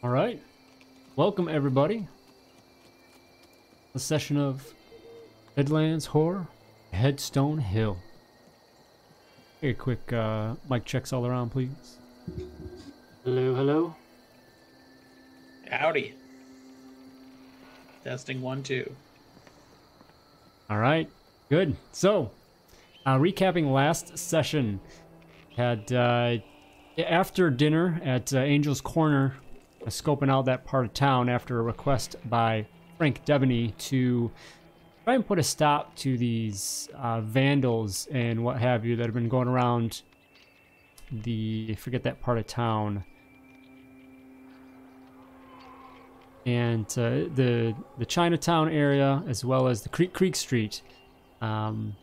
All right, welcome everybody. A session of Deadlands Horror, Headstone Hill. Hey, quick mic checks all around, please. Hello, hello. Howdy. Testing 1, 2. All right, good. So, recapping last session, had after dinner at Angel's Corner, scoping out that part of town after a request by Frank Debony to try and put a stop to these vandals and what have you that have been going around I forget that part of town. And the Chinatown area, as well as the Creek Street, and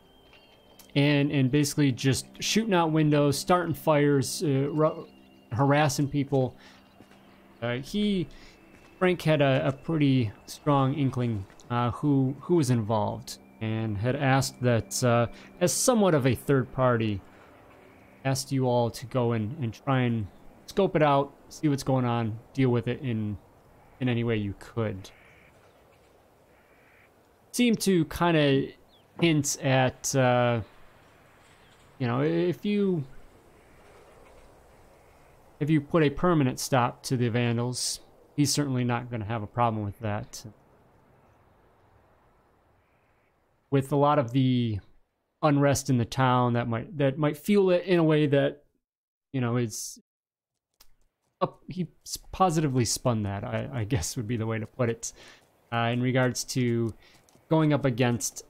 basically just shooting out windows, starting fires, harassing people. Frank had a pretty strong inkling who was involved, and had asked that, as somewhat of a third party, asked you all to go in and try and scope it out, see what's going on, deal with it in any way you could. Seemed to kind of hint at, you know, if you put a permanent stop to the vandals, he's certainly not going to have a problem with that. With a lot of the unrest in the town, that might fuel it in a way that, you know, is he positively spun that, I guess would be the way to put it, in regards to going up against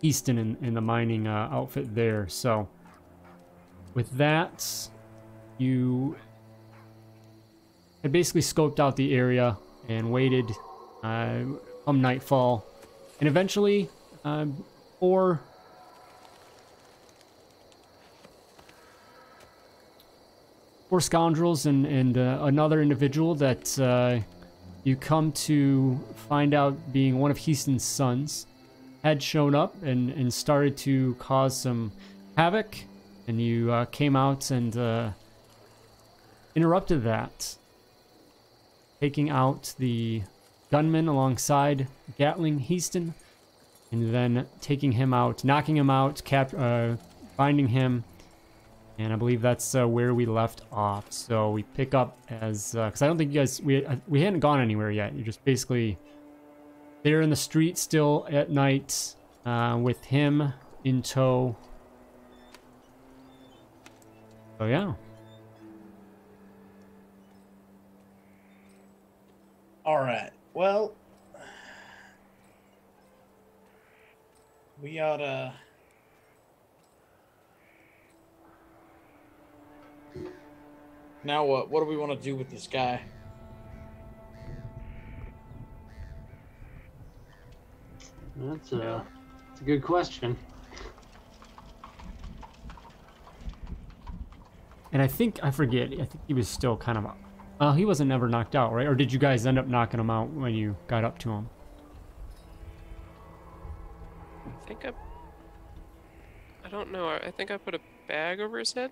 Easton in the mining outfit there. So with that, you had basically scoped out the area and waited come nightfall, and eventually four scoundrels and another individual that you come to find out being one of Heaston's sons had shown up and started to cause some havoc, and you came out and interrupted that, taking out the gunman alongside Gatling Heaston, and then taking him out, knocking him out, binding him. And I believe that's where we left off. So we pick up as, because I don't think you guys, we hadn't gone anywhere yet. You're just basically there in the street still at night, with him in tow. So yeah. All right. Well, we oughta... Now what? What do we want to do with this guy? That's a good question. And I think he was still kind of, he wasn't never knocked out, right? Or did you guys end up knocking him out when you got up to him? I don't know. I think I put a bag over his head.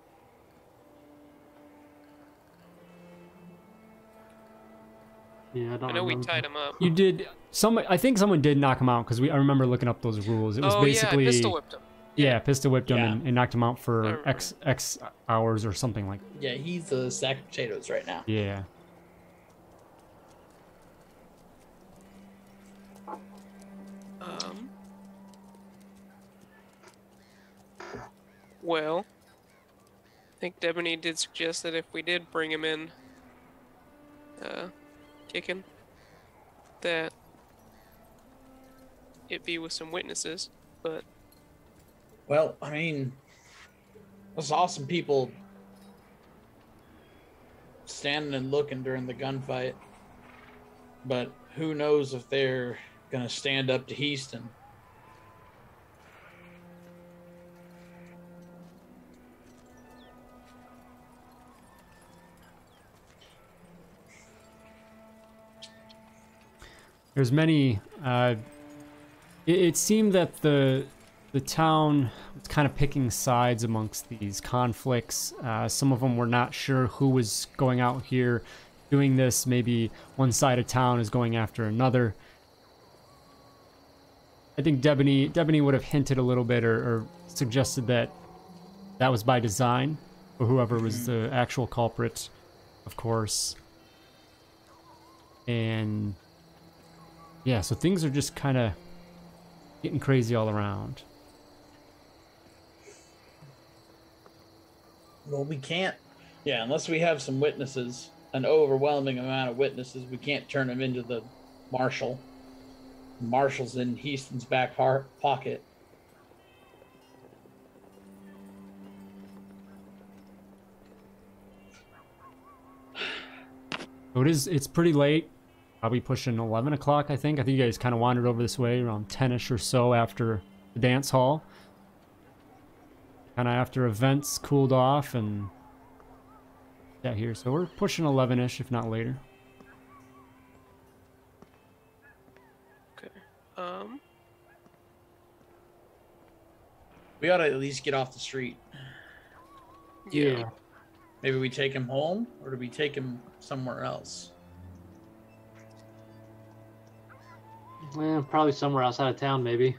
Yeah, I know we tied him up. You did. I think someone did knock him out, because I remember looking up those rules. It was basically, yeah, pistol whipped him. Yeah, pistol whipped him and knocked him out for I X hours or something like that. Yeah, he's a sack of potatoes right now. Yeah. Well, I think Debony did suggest that if we did bring him in, kicking, that it be with some witnesses, but... Well, I mean, I saw some people standing and looking during the gunfight, but who knows if they're gonna stand up to Heaston. There's many. It seemed that the town was kind of picking sides amongst these conflicts. Some of them were not sure who was going out here doing this. Maybe one side of town is going after another. I think Debony would have hinted a little bit or suggested that was by design, or whoever was the actual culprit, of course. And yeah, so things are just kind of getting crazy all around. Well, we can't. Yeah, unless we have some witnesses, an overwhelming amount of witnesses, we can't turn them into the marshal. Marshal's in Heaston's back pocket. So it's pretty late, probably pushing 11 o'clock, I think. I think you guys kind of wandered over this way around 10ish or so after the dance hall. Kind of after events cooled off and yeah, here. So we're pushing 11ish, if not later. Okay. We ought to at least get off the street. Yeah. Maybe we take him home, or do we take him somewhere else? Well, probably somewhere outside of town, maybe.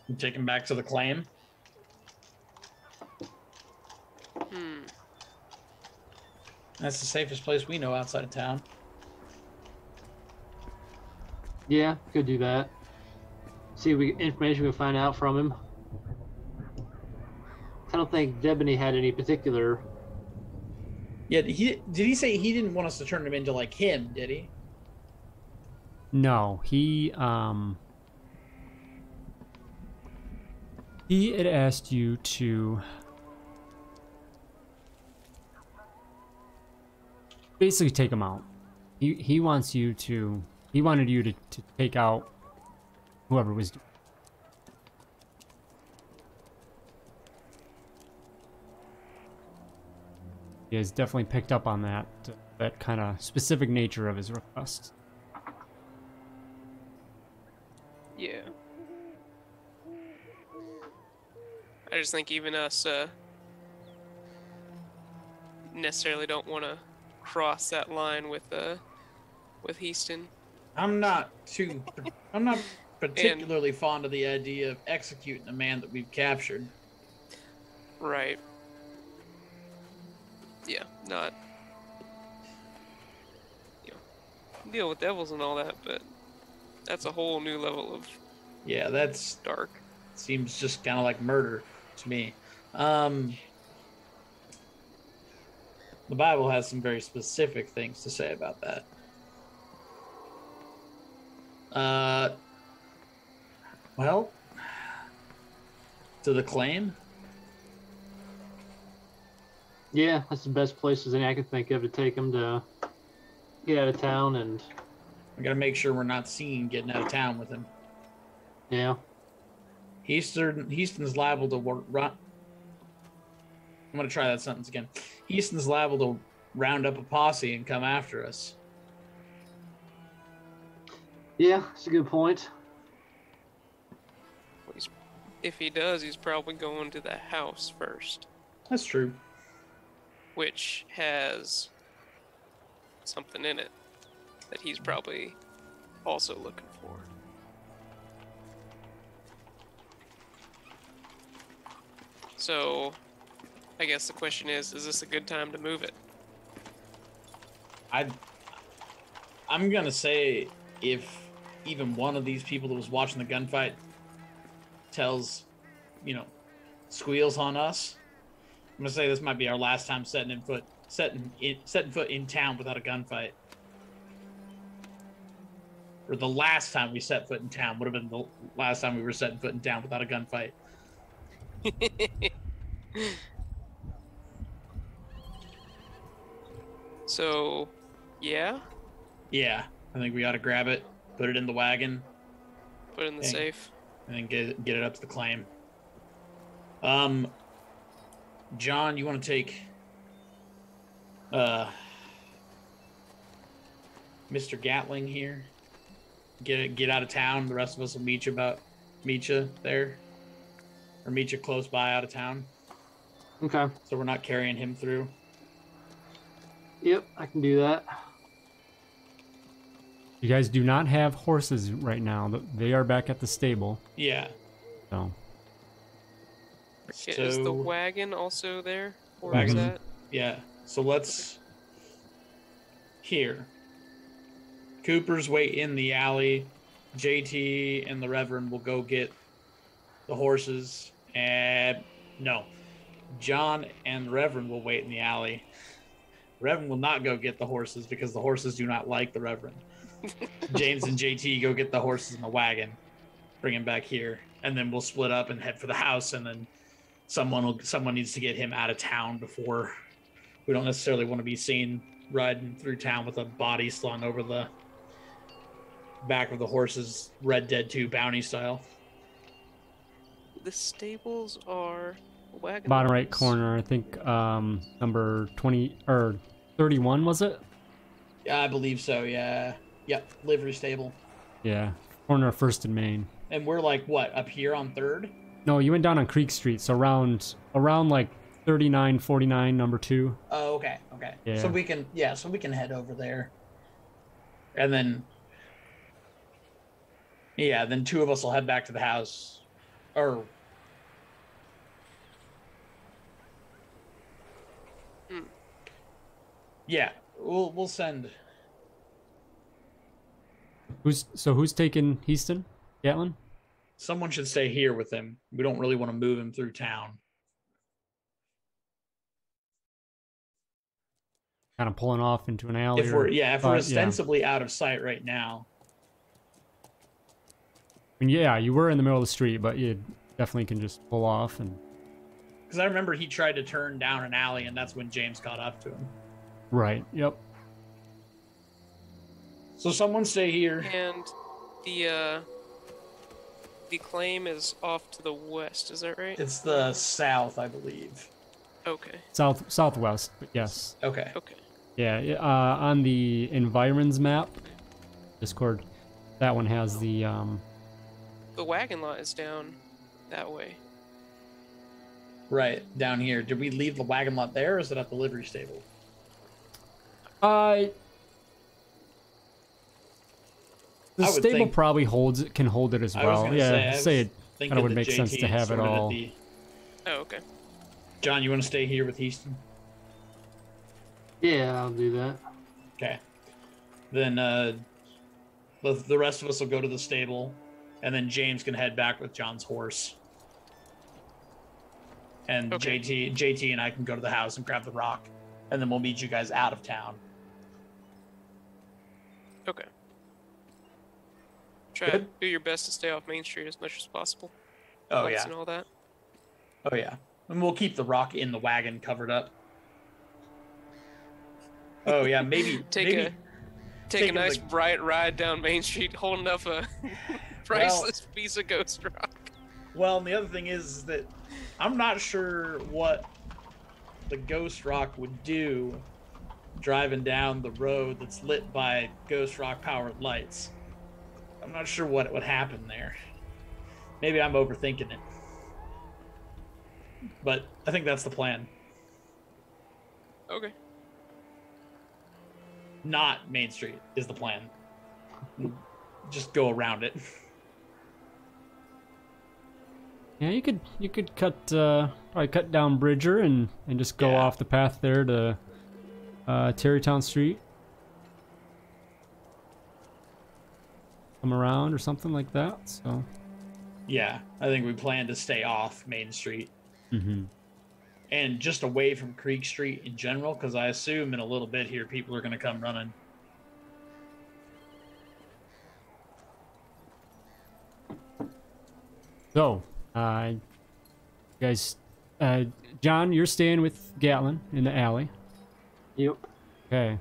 We take him back to the claim? That's the safest place we know outside of town. Yeah, could do that. See if information we can find out from him. I don't think Debony had any particular. Yeah, did he say he didn't want us to turn him into like him, did he? No, he had asked you to basically take him out. He wants you to. He wanted you to take out whoever was. He has definitely picked up on that kind of specific nature of his request. Yeah. I just think even us necessarily don't want to cross that line with Heaston. I'm not particularly fond of the idea of executing a man that we've captured. Right. Yeah, not, deal with devils and all that, but that's a whole new level of Yeah, that's dark. Seems just kind of like murder to me. The Bible has some very specific things to say about that. Well, to the claim. Yeah, that's the best places I can think of to take him to get out of town, and We gotta make sure we're not seen getting out of town with him. yeah. Heaston's liable to run. I'm gonna try that sentence again. Heaston's liable to round up a posse and come after us. Yeah, that's a good point. If he does, he's probably going to the house first, That's true. which has something in it that he's probably also looking for. So, I guess the question is this a good time to move it? I'm gonna say if even one of these people that was watching the gunfight tells, squeals on us, I'm gonna say this might be our last time setting foot in town without a gunfight. Or the last time we set foot in town would have been the last time we were setting foot in town without a gunfight. So, yeah? Yeah, I think we ought to grab it, put it in the wagon, Put it in the safe. and then get it up to the claim. John, you want to take Mr. Gatling here? Get out of town. The rest of us will meet you there, or meet you close by out of town. Okay. So we're not carrying him through. Yep, I can do that. You guys do not have horses right now. They are back at the stable. Yeah. So. Is the wagon also there? Or is Wagon. that? Yeah. So let's. Here. Cooper's wait in the alley. JT and the Reverend will go get the horses. And no. John and the Reverend will wait in the alley. Reverend will not go get the horses because the horses do not like the Reverend. James and JT go get the horses in the wagon, bring him back here, and then we'll split up and head for the house. And then someone needs to get him out of town before we don't necessarily want to be seen riding through town with a body slung over the back of the horses, Red Dead 2 bounty style. The stables are wagon. Bottom right corner, I think number 20 or 31 was it? Yeah, I believe so. Yeah. Yep. Livery stable. Yeah. Corner of First and Main. And we're like what, up here on 3rd? No, you went down on Creek Street, so around like 39, 49, number 2. Oh, okay. Okay. Yeah. So we can head over there. And then then 2 of us will head back to the house. Or yeah, we'll send. Who's taking Heaston? Gatlin? Someone should stay here with him. We don't really want to move him through town. Kind of pulling off into an alley. If we're ostensibly out of sight right now. I mean, yeah, you were in the middle of the street, but you definitely can just pull off and. Because I remember he tried to turn down an alley, and that's when James caught up to him. Right. Yep. So someone stay here. And the claim is off to the west. Is that right? It's the south, I believe. Okay. Southwest, but yes. Okay. Okay. Yeah. On the environs map, Discord, that one has the. The wagon lot is down that way. Right, down here. Did we leave the wagon lot there, or is it at the livery stable? The stable probably can hold it as well. Yeah, say it kind of would make sense to have it all. Oh, okay. John, you want to stay here with Heaston? Yeah, I'll do that. Okay. Then the rest of us will go to the stable, and then James can head back with John's horse. And okay. JT and I can go to the house and grab the rock, and then we'll meet you guys out of town. Okay. Try to do your best to stay off Main Street as much as possible. Oh, Lights yeah. and all that. Oh, yeah. And we'll keep the rock in the wagon covered up. Oh, yeah, maybe... Take a nice bright ride down Main Street holding up a priceless piece of ghost rock. Well, and the other thing is that I'm not sure what the ghost rock would do driving down the road that's lit by ghost rock powered lights. I'm not sure what would happen there. Maybe I'm overthinking it. But I think that's the plan. Okay. Not Main Street is the plan. Just go around it. Yeah, you could probably cut down Bridger and just go off the path there to Tarrytown Street. Come around or something like that. So. Yeah, I think we plan to stay off Main Street. Mm-hmm. And just away from Creek Street in general, because I assume in a little bit here people are going to come running. So, guys, John, you're staying with Gatlin in the alley. Yep. Okay.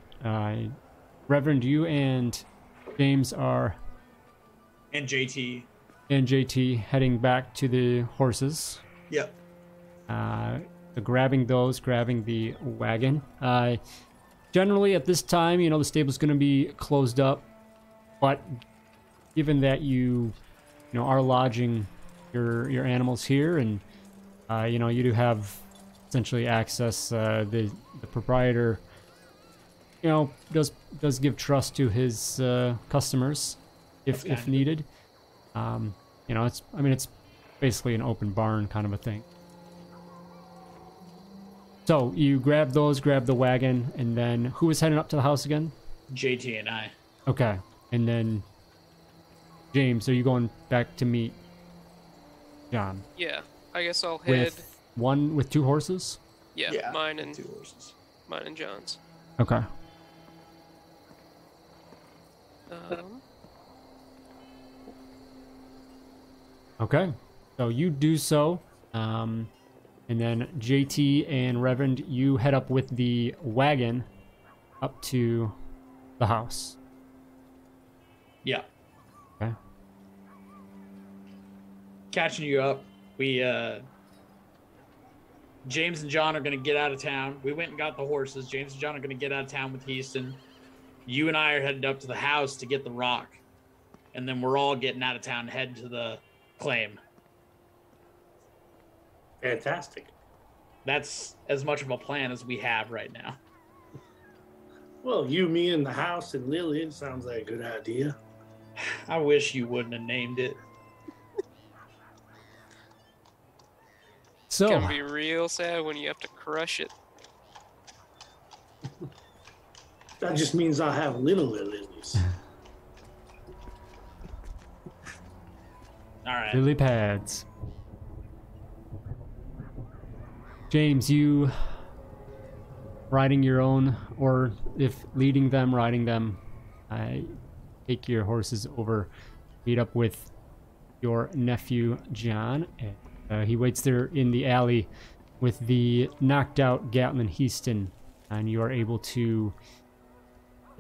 Reverend, you and James are... And JT. And JT heading back to the horses. Yep. Grabbing the wagon. Generally, at this time, the stable's going to be closed up. But given that you are lodging your animals here, and you do have essentially access. The proprietor you know, does give trust to his customers if needed. You know, it's basically an open barn kind of a thing. So you grab the wagon, and then who is heading up to the house again? JT and I. Okay, and then James, are you going back to meet John? Yeah, I guess I'll head. With 2 horses? Yeah, mine and 2 horses. Mine and John's. Okay. Okay, so you do so, and then JT and Reverend, you head up with the wagon up to the house. Yeah. Okay. Catching you up, we James and John are gonna get out of town. We went and got the horses. James and John are gonna get out of town with Heaston. You and I are headed up to the house to get the rock, and then we're all getting out of town, heading to the claim. Fantastic. That's as much of a plan as we have right now. Well, you, me, and the house and Lillian sounds like a good idea. I wish you wouldn't have named it. So It's gonna be real sad when you have to crush it. That just means I'll have little lilies. All right. lily pads. James, you riding your own, or if leading them, riding them, take your horses over, meet up with your nephew John. And, he waits there in the alley with the knocked out Gatlin Heaston, and you are able to.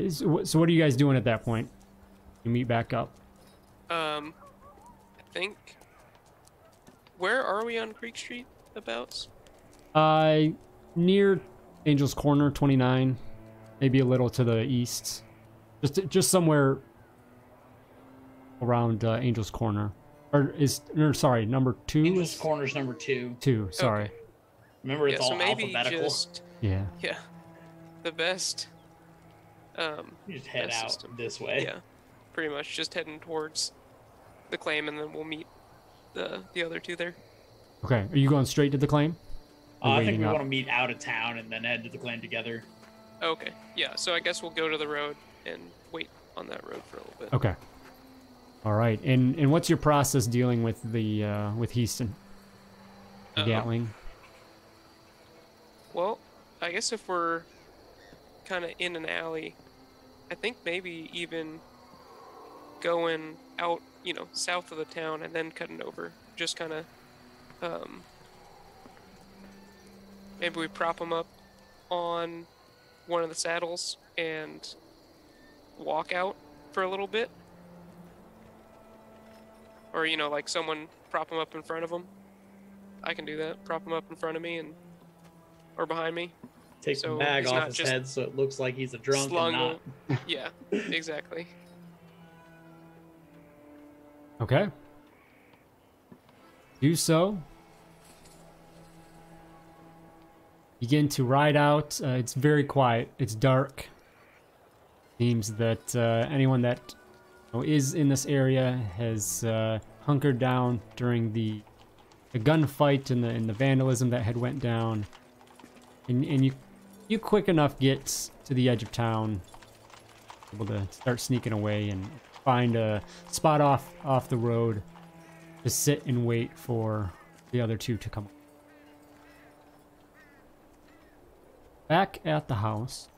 So what are you guys doing at that point? You meet back up. I think. Where are we on Creek Street? Abouts? Near Angel's Corner, 29, maybe a little to the east, just somewhere around Angel's Corner, sorry, number 2. Angel's Corner's number 2. 2, sorry. Okay. Remember, it's Yeah, so all maybe alphabetical. Yeah. Yeah. The best. You just head best out system. this way. Yeah. Pretty much just heading towards the claim, and then we'll meet the other 2 there. Okay, are you going straight to the claim? Or I think waiting we up? want to meet out of town and then head to the claim together. Okay. Yeah. So I guess we'll go to the road and wait on that road for a little bit. Okay. All right, and what's your process dealing with the with Heaston? The Gatling. Well, I guess if we're kind of in an alley, I think maybe even going out, south of the town and then cutting over. Just kind of, maybe we prop them up on one of the saddles and walk out for a little bit. Or, like someone prop them up in front of them. I can do that. Prop them up in front of me or behind me. Take So the bag he's off not his just head so it looks like he's a drunk slung and not. Yeah, exactly. Okay. Do so. Begin to ride out. It's very quiet. It's dark. Seems that anyone that is in this area has hunkered down during the gunfight and the vandalism that had went down. And you quick enough get to the edge of town, able to start sneaking away and find a spot off the road to sit and wait for the other 2 to come. Back at the house,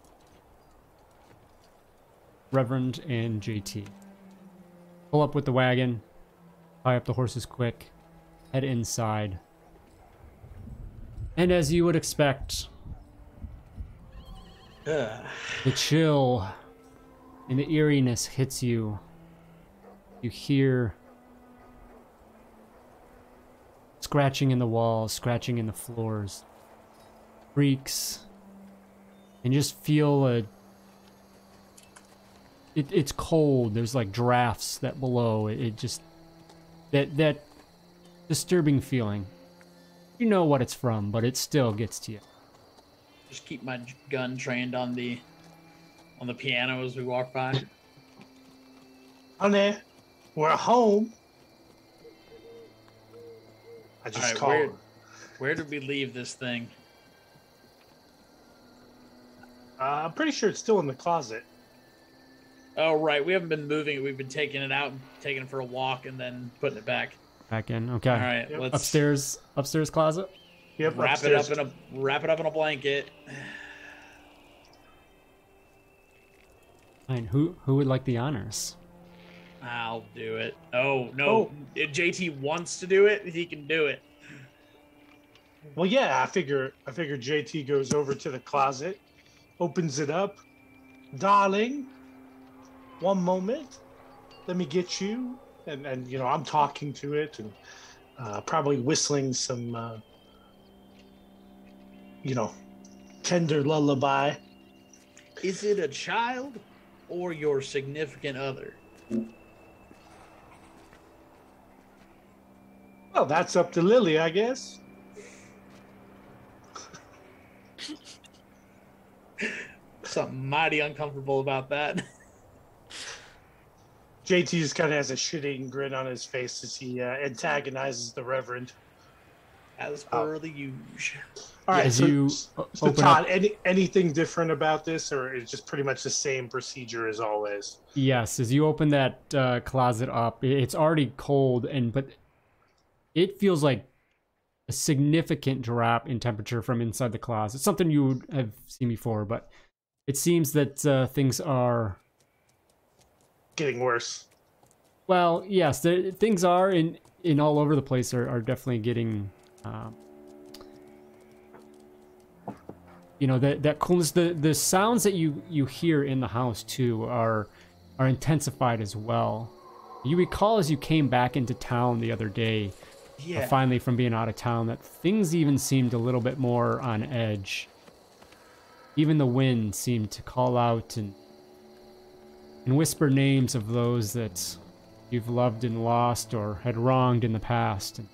Reverend and JT pull up with the wagon, tie up the horses quick, head inside. And as you would expect, the chill and the eeriness hits you. You hear scratching in the walls, scratching in the floors, creaks, and just feel it's cold. There's like drafts that below. It just that disturbing feeling. You know what it's from, but it still gets to you. Just keep my gun trained on the on the piano as we walk by. Honey, we're home. I All just right, called. where did we leave this thing? I'm pretty sure it's still in the closet. Oh, right. We haven't been moving it. We've been taking it out and taking it for a walk and then putting it back. Back in. Okay. All right, Yep. let's Upstairs closet. Yep, wrap upstairs. it up in a blanket. Fine. Who would like the honors? I'll do it. Oh no! Oh. If JT wants to do it, he can do it. Well, yeah, I figure JT goes over to the closet, opens it up. Darling, one moment. Let me get you. And you know, I'm talking to it and probably whistling some, you know, tender lullaby. Is it a child or your significant other? Well, that's up to Lily, I guess. Something mighty uncomfortable about that. JT just kind of has a shitting grin on his face as he antagonizes the Reverend. As per the usual. All right, As so, you so open Todd, up, anything different about this, or is it just pretty much the same procedure as always? yes, as you open that closet up, it's already cold, but it feels like a significant drop in temperature from inside the closet. Something you would have seen before, but it seems that things are. Getting worse. Well, yes, things are in all over the place are definitely getting. You know, that coolness. The sounds that you hear in the house too are intensified as well. You recall as you came back into town the other day, Yeah. finally from being out of town, that things even seemed a little bit more on edge. Even the wind seemed to call out and whisper names of those that you've loved and lost or had wronged in the past. And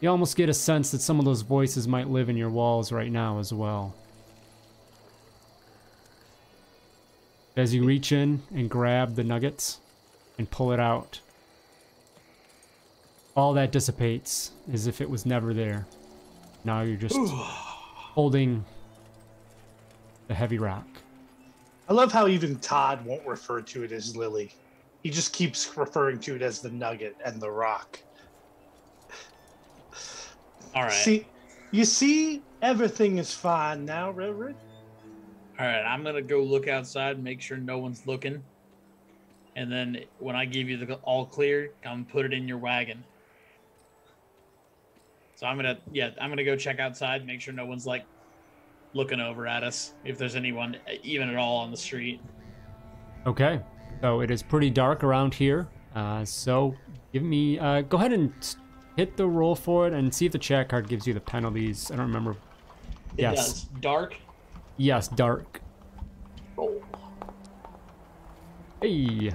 you almost get a sense that some of those voices might live in your walls right now as well. As you reach in and grab the nuggets and pull it out, all that dissipates as if it was never there. Now you're just holding the heavy rock. I love how even Todd won't refer to it as Lily. He just keeps referring to it as the nugget and the rock. All right. See, you see, everything is fine now, Reverend. All right. I'm gonna go look outside, make sure no one's looking, and then when I give you the all clear, come put it in your wagon. So I'm gonna go check outside, make sure no one's like looking over at us, if there's anyone even at all on the street. Okay, so it is pretty dark around here. So give me, go ahead and hit the roll for it and see if the chat card gives you the penalties. I don't remember. It Yes. does. Dark. Yes, dark. Roll. Hey,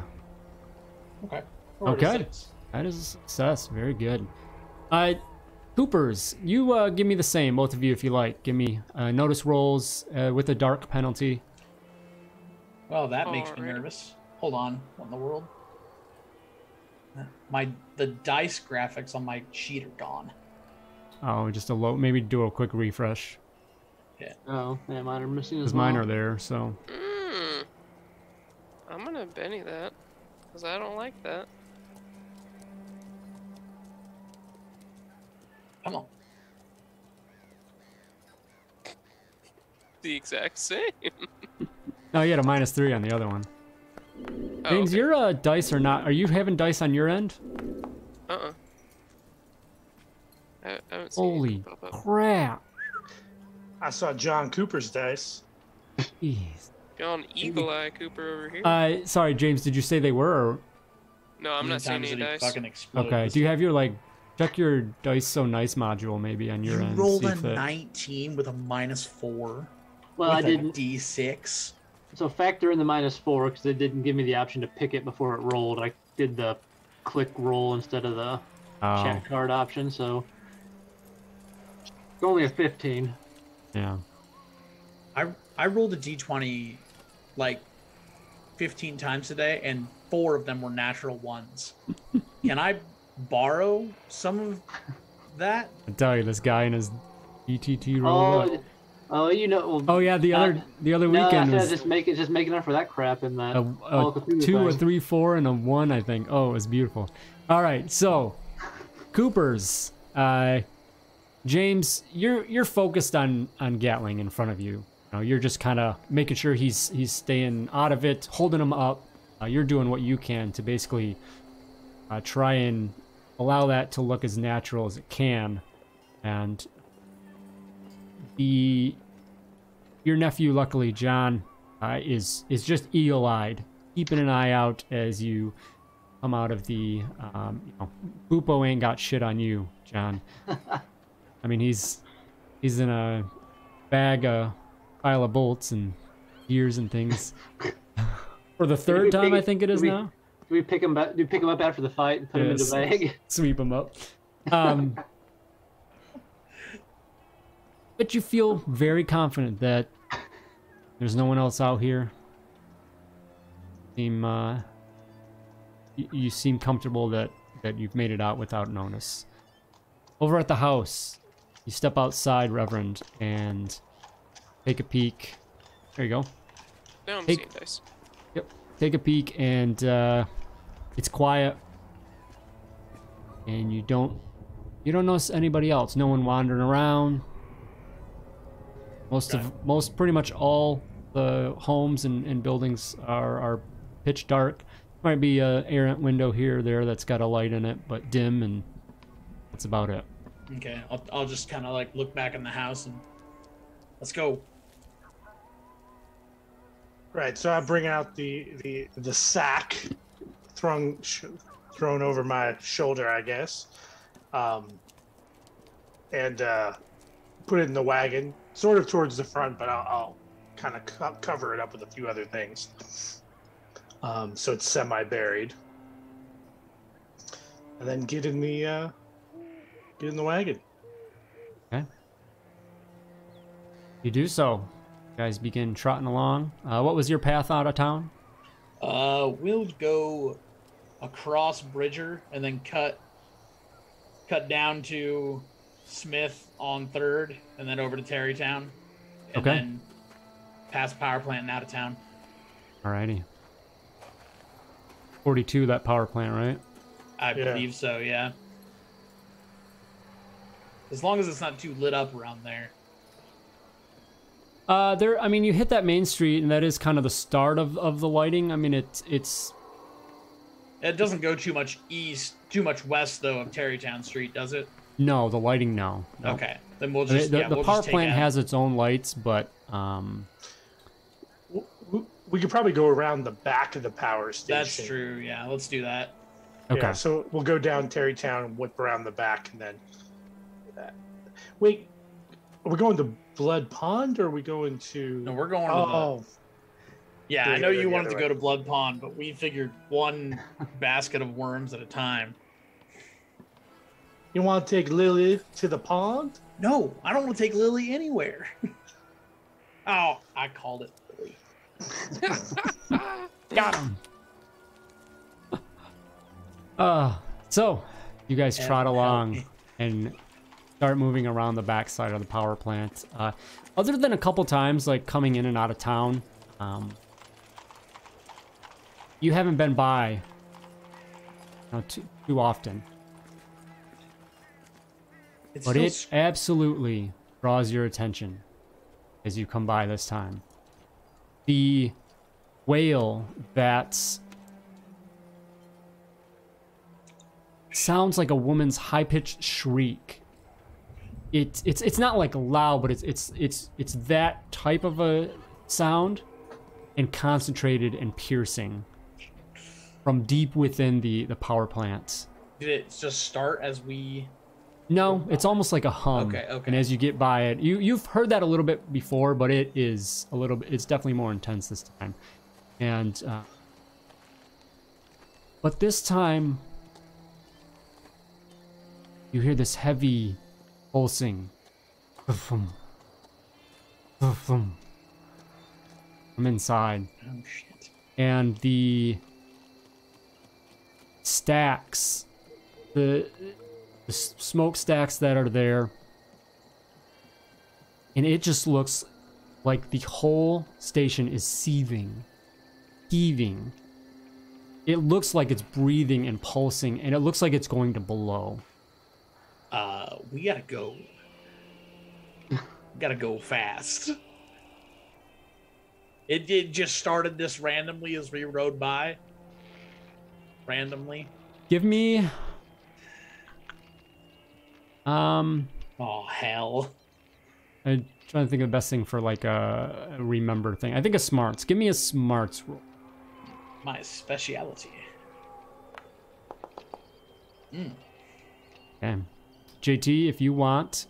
Okay. Okay. that is a success. Very good. Coopers, you give me the same, both of you, if you like. Give me notice rolls with a dark penalty. Well, that makes me Alright. nervous. Hold on. What in the world? The dice graphics on my sheet are gone. Oh, just a low. Maybe do a quick refresh Oh, yeah, mine are missing as because well. mine are there. So I'm gonna Benny that, because I don't like that. Come on. The exact same. oh, you had a -3 on the other one. Oh, James, okay. your dice are not. Are you having dice on your end? I haven't seen Holy anything pop up. crap! I saw John Cooper's dice. Jeez. John Eagle Eye Cooper over here. Sorry, James. Did you say they were? Or... No, I'm not seeing Times any that he dice. fucking exploded Okay. this Do you have your check your dice so nice module maybe on your You end? rolled see a if it- 19 with a -4. Well, I with a didn't. D6. So factor in the -4 because they didn't give me the option to pick it before it rolled. I did the click roll instead of the Oh, chat card option, so it's only a 15. yeah. I rolled a d20 like 15 times today, and 4 of them were natural ones. Can I borrow some of that? I tell you, this guy in his ETT rolled up. Oh, you know. Well, Oh yeah, the other no, weekend was just making up for that crap in that. a Call of Cthulhu 2, a thing. 3, 4, and a 1, I think. Oh, it was beautiful. All right, so Cooper's. James, you're focused on Gatling in front of you. You're just kind of making sure he's staying out of it, holding him up. You're doing what you can to basically try and allow that to look as natural as it can. And your nephew, luckily, John, is just eagle-eyed, keeping an eye out as you come out of the. Boopo ain't got shit on you, John. I mean, he's in a bag, pile of bolts and gears and things. For the third time, I think it is now. Do we pick him up? Do we pick him up after the fight and put him in the bag? Sweep him up. But you feel very confident that there's no one else out here. You seem comfortable that you've made it out without notice. Over at the house, you step outside, Reverend, and take a peek. There you go. Now I'm seeing dice. Yep. Take a peek, and it's quiet, and you don't notice anybody else. No one wandering around. Pretty much all the homes and buildings are pitch dark. Might be a errant window here or there that's got a light in it, but dim, and that's about it. Okay, I'll just kind of like look back in the house and let's go. Right, so I bring out the sack thrown over my shoulder, I guess, and put it in the wagon, sort of towards the front, but I'll kind of cover it up with a few other things, so it's semi-buried, and then get in the wagon. Okay. You do so. You guys begin trotting along. What was your path out of town? We'll go across Bridger and then cut down to Smith on 3rd and then over to Terrytown. And Okay. then past power plant and out of town. Alrighty. 42, that power plant, right? I believe so, yeah. As long as it's not too lit up around there. I mean, you hit that main street, and that is kind of the start of the lighting. I mean, it's It doesn't go too much west though of Terrytown Street, does it? no, the lighting, no. Okay, then we'll just The we'll power just take plant out. has its own lights, but We could probably go around the back of the power station. That's true. Yeah, let's do that. okay. Yeah, so we'll go down Terrytown and whip around the back, and then. Wait, are we going to Blood Pond, or are we going to? No, we're going to Oh, Yeah, Yeah, I know yeah, you the wanted to other go way. to Blood Pond, but we figured one basket of worms at a time. you want to take Lily to the pond? No, I don't want to take Lily anywhere. Oh, I called it Lily. Got him. So you guys trot along and start moving around the backside of the power plant. Other than a couple times, like coming in and out of town, you haven't been by too often. But it absolutely draws your attention as you come by this time. The wail that sounds like a woman's high-pitched shriek. It's not like loud, but it's that type of a sound, and concentrated and piercing from deep within the power plant. Did it just start as we? No, it's almost like a hum. Okay. And as you get by it, you've heard that a little bit before, but it's definitely more intense this time. And but this time you hear this heavy pulsing. I'm inside. Oh shit. And the stacks, the smokestacks that are there, and it just looks like the whole station is seething, heaving. It looks like it's breathing and pulsing, and it looks like it's going to blow. We gotta go. Gotta go fast. It just started this randomly as we rode by. Randomly. Give me... Oh, hell. I'm trying to think of the best thing for like a remember thing. I think a smarts. Give me a smarts roll. My speciality. Okay. JT, if you want,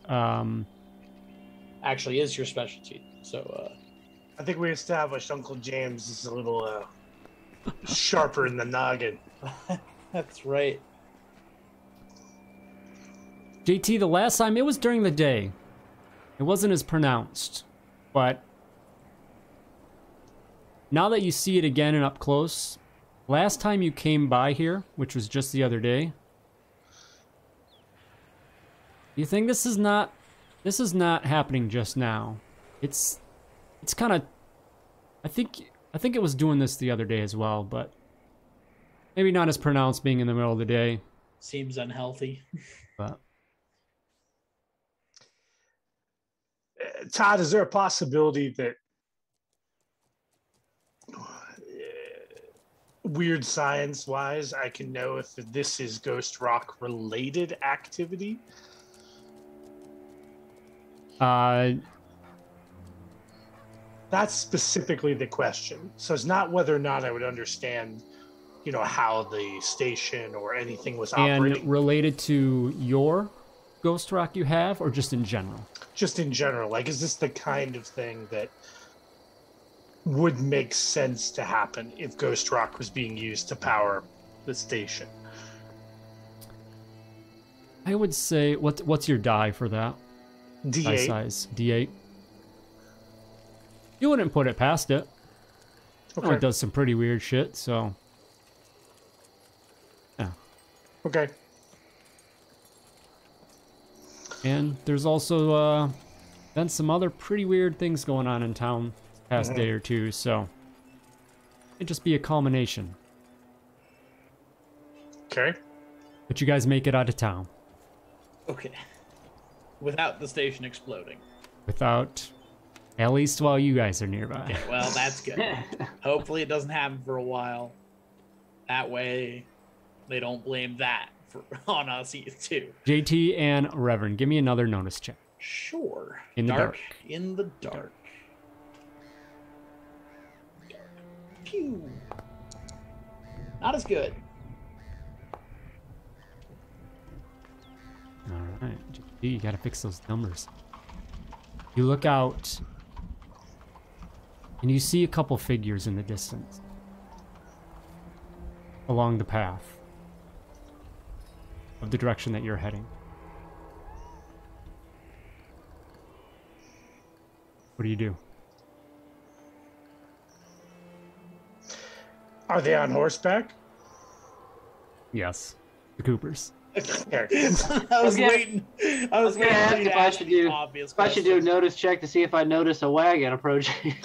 Actually is your specialty. So, I think we established Uncle James is a little sharper in the noggin. that's right. JT, the last time, it was during the day. It wasn't as pronounced, but now that you see it again and up close, last time you came by here, which was just the other day, you think this is not happening just now. It's kind of, I think it was doing this the other day as well, but maybe not as pronounced being in the middle of the day. Seems unhealthy. But Todd, is there a possibility that weird science-wise, I can know if this is Ghost Rock-related activity? That's specifically the question. So it's not whether or not I would understand, how the station or anything was operating. And related to your Ghost Rock you have, or just in general? Just in general. Like, is this the kind of thing that would make sense to happen if Ghost Rock was being used to power the station? I would say, what's your die for that? D8. Die size. D8. You wouldn't put it past it. Okay. It does some pretty weird shit, so... Yeah. Okay. And there's also been some other pretty weird things going on in town the past day or two, so... It'd just be a culmination. Okay. But you guys make it out of town. Okay. Without the station exploding. Without... At least while you guys are nearby. Okay, well, that's good. Hopefully it doesn't happen for a while. That way, they don't blame that on us too. JT and Reverend, give me another notice check. Sure. In the dark. In the dark. Pew. Not as good. Alright, JT, you gotta fix those numbers. You look out... and you see a couple figures in the distance along the path of the direction that you're heading. What do you do? Are they on horseback? Yes, the Coopers. I was waiting. I was gonna ask if I should do obvious if I should do a notice check to see if I notice a wagon approaching.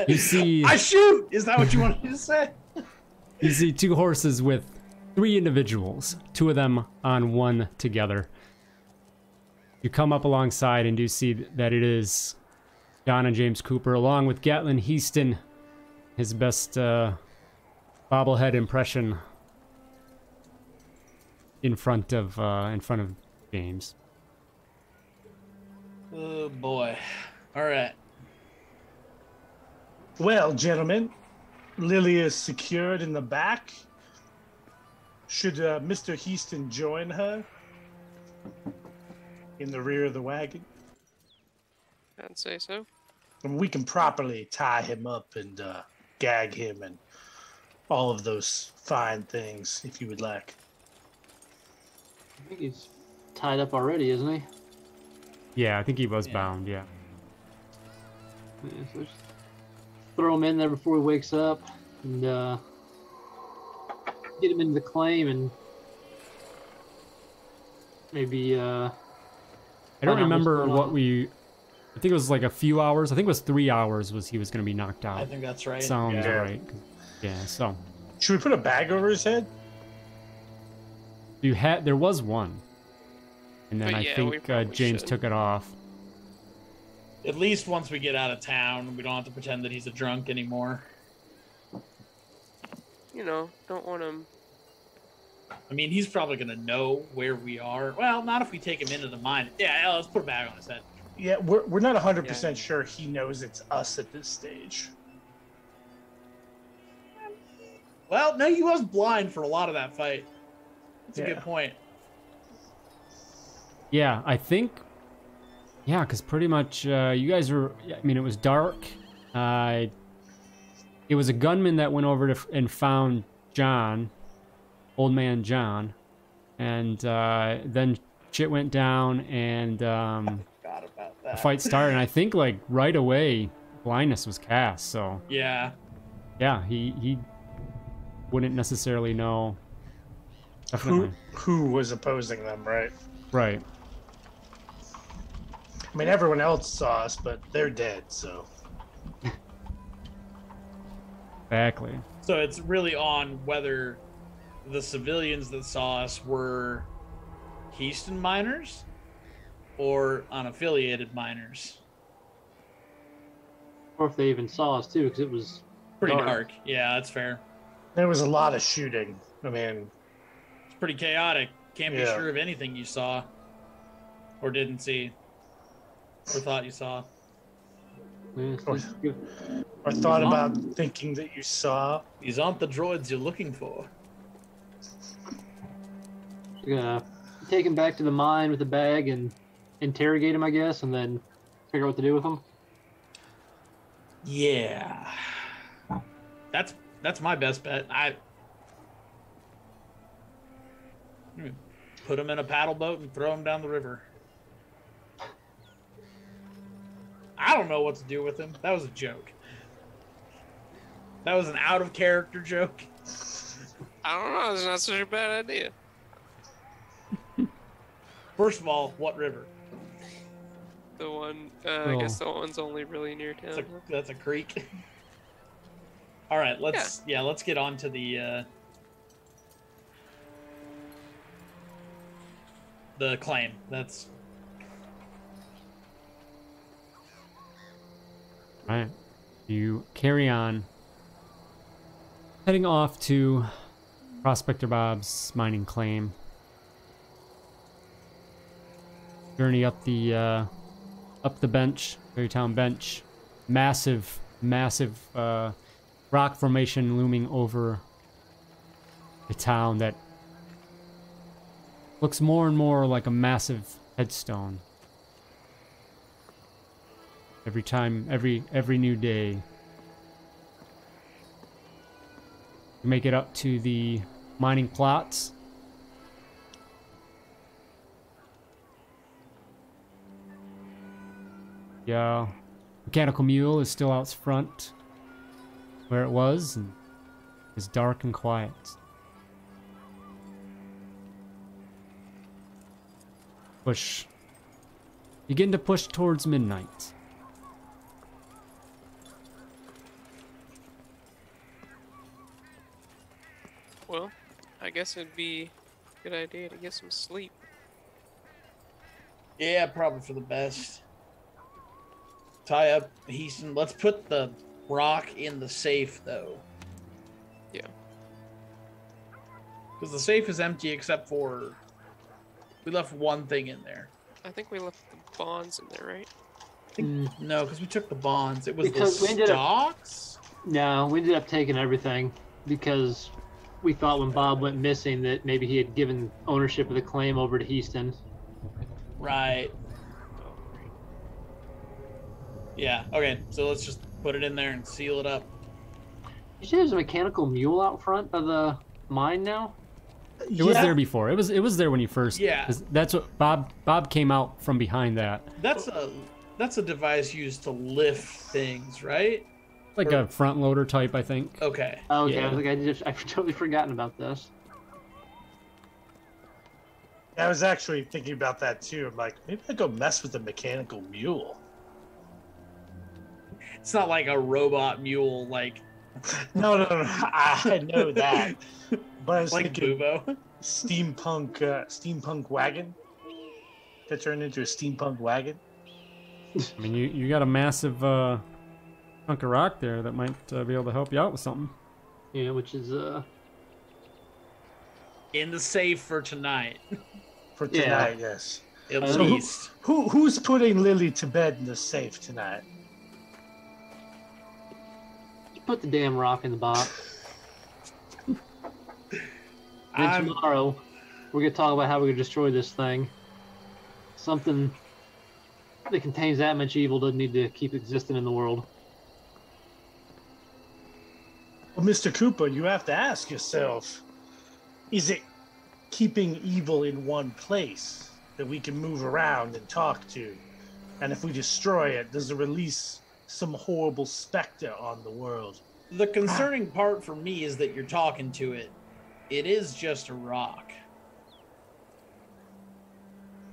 You see... I shoot! Is that what you wanted to say? You see two horses with 3 individuals, 2 of them on one together. You come up alongside and do see that it is John and James Cooper, along with Gatlin Heaston, his best bobblehead impression in front of James. Oh boy! All right. Well, gentlemen, Lily is secured in the back. Should Mr. Heaston join her in the rear of the wagon? I'd say so. And we can properly tie him up and gag him and all of those fine things, if you would like. I think he's tied up already, isn't he? Yeah, I think he was bound, yeah. Yeah, so just throw him in there before he wakes up, and get him into the claim, and maybe. I don't remember what we. I think it was like a few hours. I think it was 3 hours. He was going to be knocked out. I think that's right. Sounds Yeah. right. Yeah. So. Should we put a bag over his head? There was one, and then But I yeah, we think probably James should. took it off. At least once we get out of town, we don't have to pretend that he's a drunk anymore. You know, don't want him. I mean, he's probably going to know where we are. Well, not if we take him into the mine. Yeah, let's put a bag on his head. Yeah, we're not 100% sure he knows it's us at this stage. Well, no, he was blind for a lot of that fight. That's a good point. Yeah, I think. Yeah, because pretty much you guys were. I mean, it was dark. It was a gunman that went over and found John, old man John, and then shit went down, and Forgot about that. the fight started. And I think like right away, blindness was cast. So Yeah. yeah, he wouldn't necessarily know. Definitely. Who was opposing them, right? Right. I mean, everyone else saw us, but they're dead, so. Exactly. So it's really on whether the civilians that saw us were Heaston miners or unaffiliated miners. Or if they even saw us too, because it was Pretty dark. Yeah, that's fair. There was a lot of shooting. I mean, It's pretty chaotic. Can't be Yeah. sure of anything you saw or didn't see or thought you saw. Yeah, so just give- or thought about thinking that you saw. These aren't the droids you're looking for. take him back to the mine with the bag and interrogate him, I guess, and then figure out what to do with him. Yeah. That's my best bet. Put him in a paddle boat and throw him down the river. I don't know what to do with him. That was a joke. That was an out of character joke. I don't know. It's not such a bad idea. First of all, what river? The one, I guess the one's only really near town. That's a creek. All right, let's get on to the claim. That's All right. You carry on, heading off to Prospector Bob's mining claim. Journey up the bench, Fairytown bench. Massive rock formation looming over the town that looks more and more like a massive headstone. Every new day. You make it up to the mining plots. Yeah, mechanical mule is still out front where it was, and it's dark and quiet. Begin to push towards midnight. Well, I guess it'd be a good idea to get some sleep. yeah, probably for the best. Tie up Heaston. Let's put the rock in the safe, though. Yeah. Because the safe is empty except for... We left one thing in there. I think we left the bonds in there, right? No, because we took the bonds. It was Because we the ended up- stocks? No, we ended up taking everything because we thought when Bob went missing that maybe he had given ownership of the claim over to Heaston. Right. Yeah, okay. So let's just put it in there and seal it up. You say there's a mechanical mule out front of the mine now? It was there before. It was there when you first. Yeah. 'cause that's what Bob came out from behind that. That's That's a device used to lift things, right? Like a front loader type, I think. Okay. Oh, okay, Yeah. I was like, I've totally forgotten about this. I was actually thinking about that too. I'm like, maybe I go mess with the mechanical mule. It's not like a robot mule, like No, I know that. But I was like thinking Bubo. steampunk wagon. That turned into a steampunk wagon. I mean, you got a massive chunk of rock there that might be able to help you out with something. Yeah, which is In the safe for tonight, For tonight, yes. at So least. Who's putting Lily to bed in the safe tonight? you put the damn rock in the box. And tomorrow, we're gonna talk about how we're gonna destroy this thing. Something that contains that much evil doesn't need to keep existing in the world. Well, Mr. Cooper, you have to ask yourself, is it keeping evil in one place that we can move around and talk to? And if we destroy it, does it release some horrible specter on the world? The concerning part for me is that you're talking to it. It is just a rock.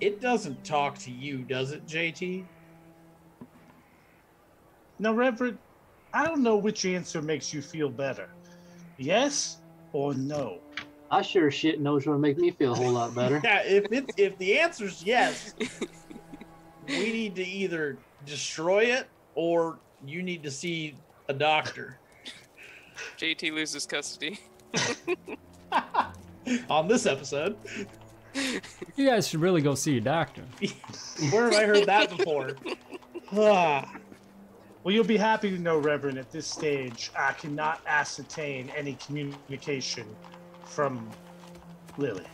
It doesn't talk to you, does it, JT? Now, Reverend, I don't know which answer makes you feel better. Yes or no? I sure as shit knows what'll make me feel a whole lot better. Yeah, if the answer's yes, we need to either destroy it or you need to see a doctor. JT loses custody. On this episode. You guys should really go see a doctor. Where have I heard that before? Ah. Well, you'll be happy to know, Reverend, at this stage, I cannot ascertain any communication from Lily.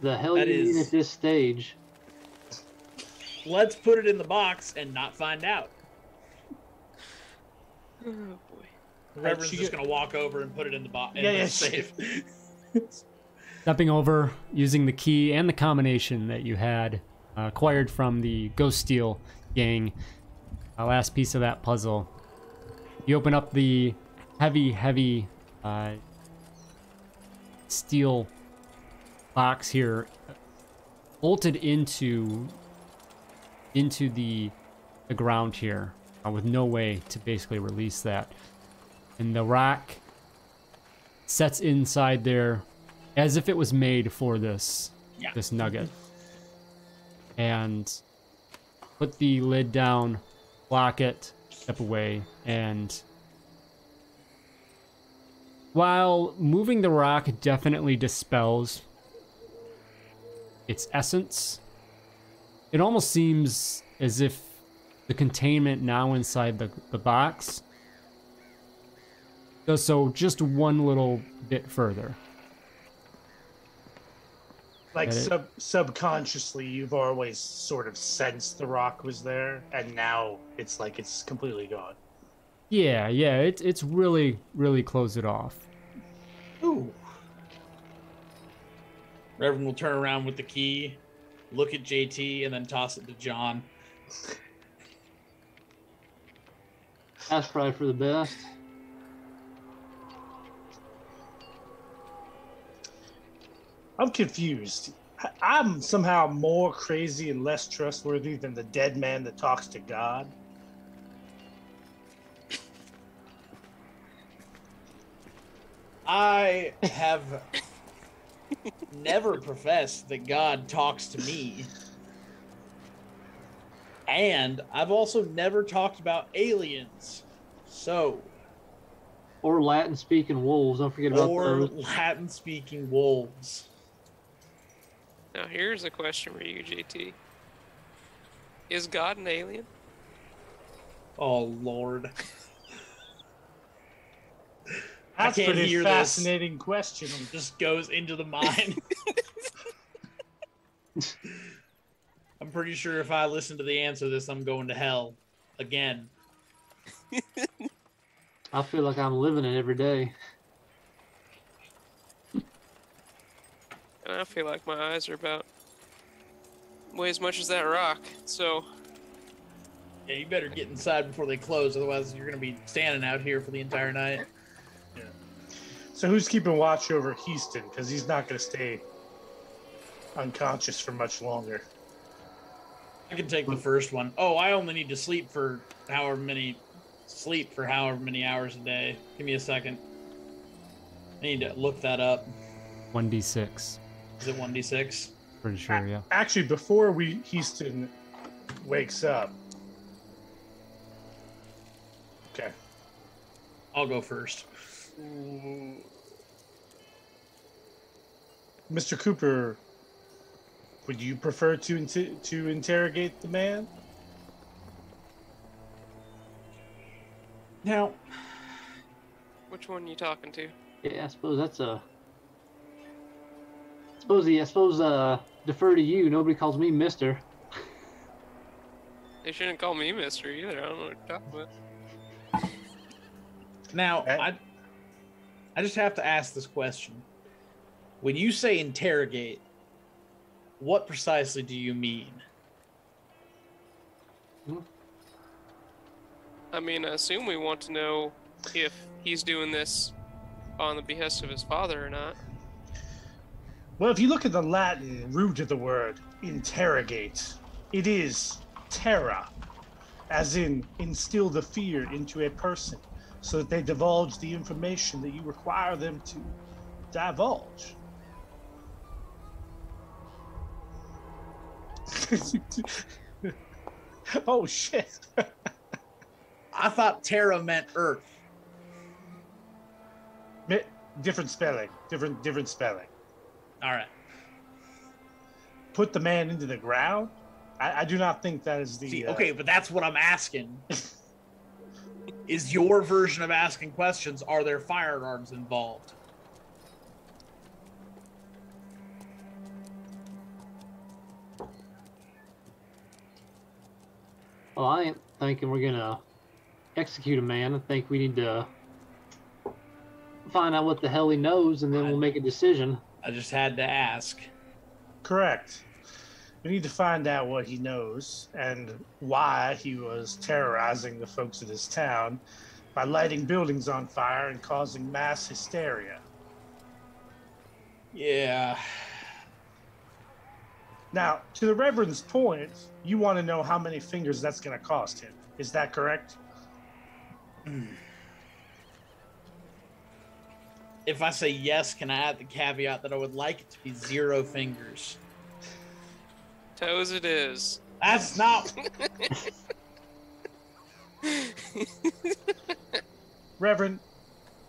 The hell That you mean is- at this stage? Let's put it in the box and not find out. Oh boy. Reverend's she just get- gonna walk over and put it in the box. Yeah, she- safe. Stepping over, using the key and the combination that you had acquired from the Ghost Steel gang, last piece of that puzzle. You open up the heavy steel box here, bolted into the ground here, with no way to basically release that. And the rock sets inside there as if it was made for this nugget. And put the lid down, lock it, step away, and while moving the rock definitely dispels its essence, it almost seems as if the containment now inside the box does so just one little bit further. Like That subconsciously, you've always sort of sensed the rock was there, and now it's like it's completely gone. Yeah, it's really closed it off. Ooh. Reverend will turn around with the key, look at JT, and then toss it to John. That's probably for the best. I'm confused. I'm somehow more crazy and less trustworthy than the dead man that talks to God. I have never professed that God talks to me. And I've also never talked about aliens. So, Or Latin speaking wolves. Don't forget about or those. Latin speaking wolves. Now here's a question for you, JT. Is God an alien? Oh, Lord. That's can't a pretty hear this. fascinating question. Just goes into the mind. I'm pretty sure if I listen to the answer to this, I'm going to hell again. I feel like I'm living it every day. And I feel like my eyes are about weigh as much as that rock. So Yeah, you better get inside before they close, otherwise you're gonna be standing out here for the entire night. Yeah. So who's keeping watch over Heaston? Because he's not going to stay unconscious for much longer. I can take the first one. Oh, I only need to sleep for however many hours a day. Give me a second. I need to look that up. 1d6. Is it 1d6? Pretty sure, yeah. Actually, before Heaston wakes up. Okay. I'll go first. Mr. Cooper, would you prefer to interrogate the man? Now, Which one you talking to? Yeah, I suppose that's a. I suppose defer to you. Nobody calls me Mister. They shouldn't call me Mister either. I don't know what you're talking about. now, I just have to ask this question. When you say interrogate, what precisely do you mean? I mean, I assume we want to know if he's doing this on the behest of his father or not. Well, if you look at the Latin root of the word interrogate, it is terra, as in instill the fear into a person so that they divulge the information that you require them to divulge. Oh, shit. I thought Terra meant Earth. Different spelling. Different spelling. All right. Put the man into the ground? I do not think that is the... See, okay, but that's what I'm asking. Is your version of asking questions, are there firearms involved? Well, I ain't thinking we're gonna execute a man. I think we need to find out what the hell he knows, and then we'll make a decision. I just had to ask. Correct. We need to find out what he knows and why he was terrorizing the folks of this town by lighting buildings on fire and causing mass hysteria. Yeah. Now, to the Reverend's point, you want to know how many fingers that's going to cost him. Is that correct? If I say yes, can I add the caveat that I would like it to be 0 fingers? Toes it is. That's not... Reverend,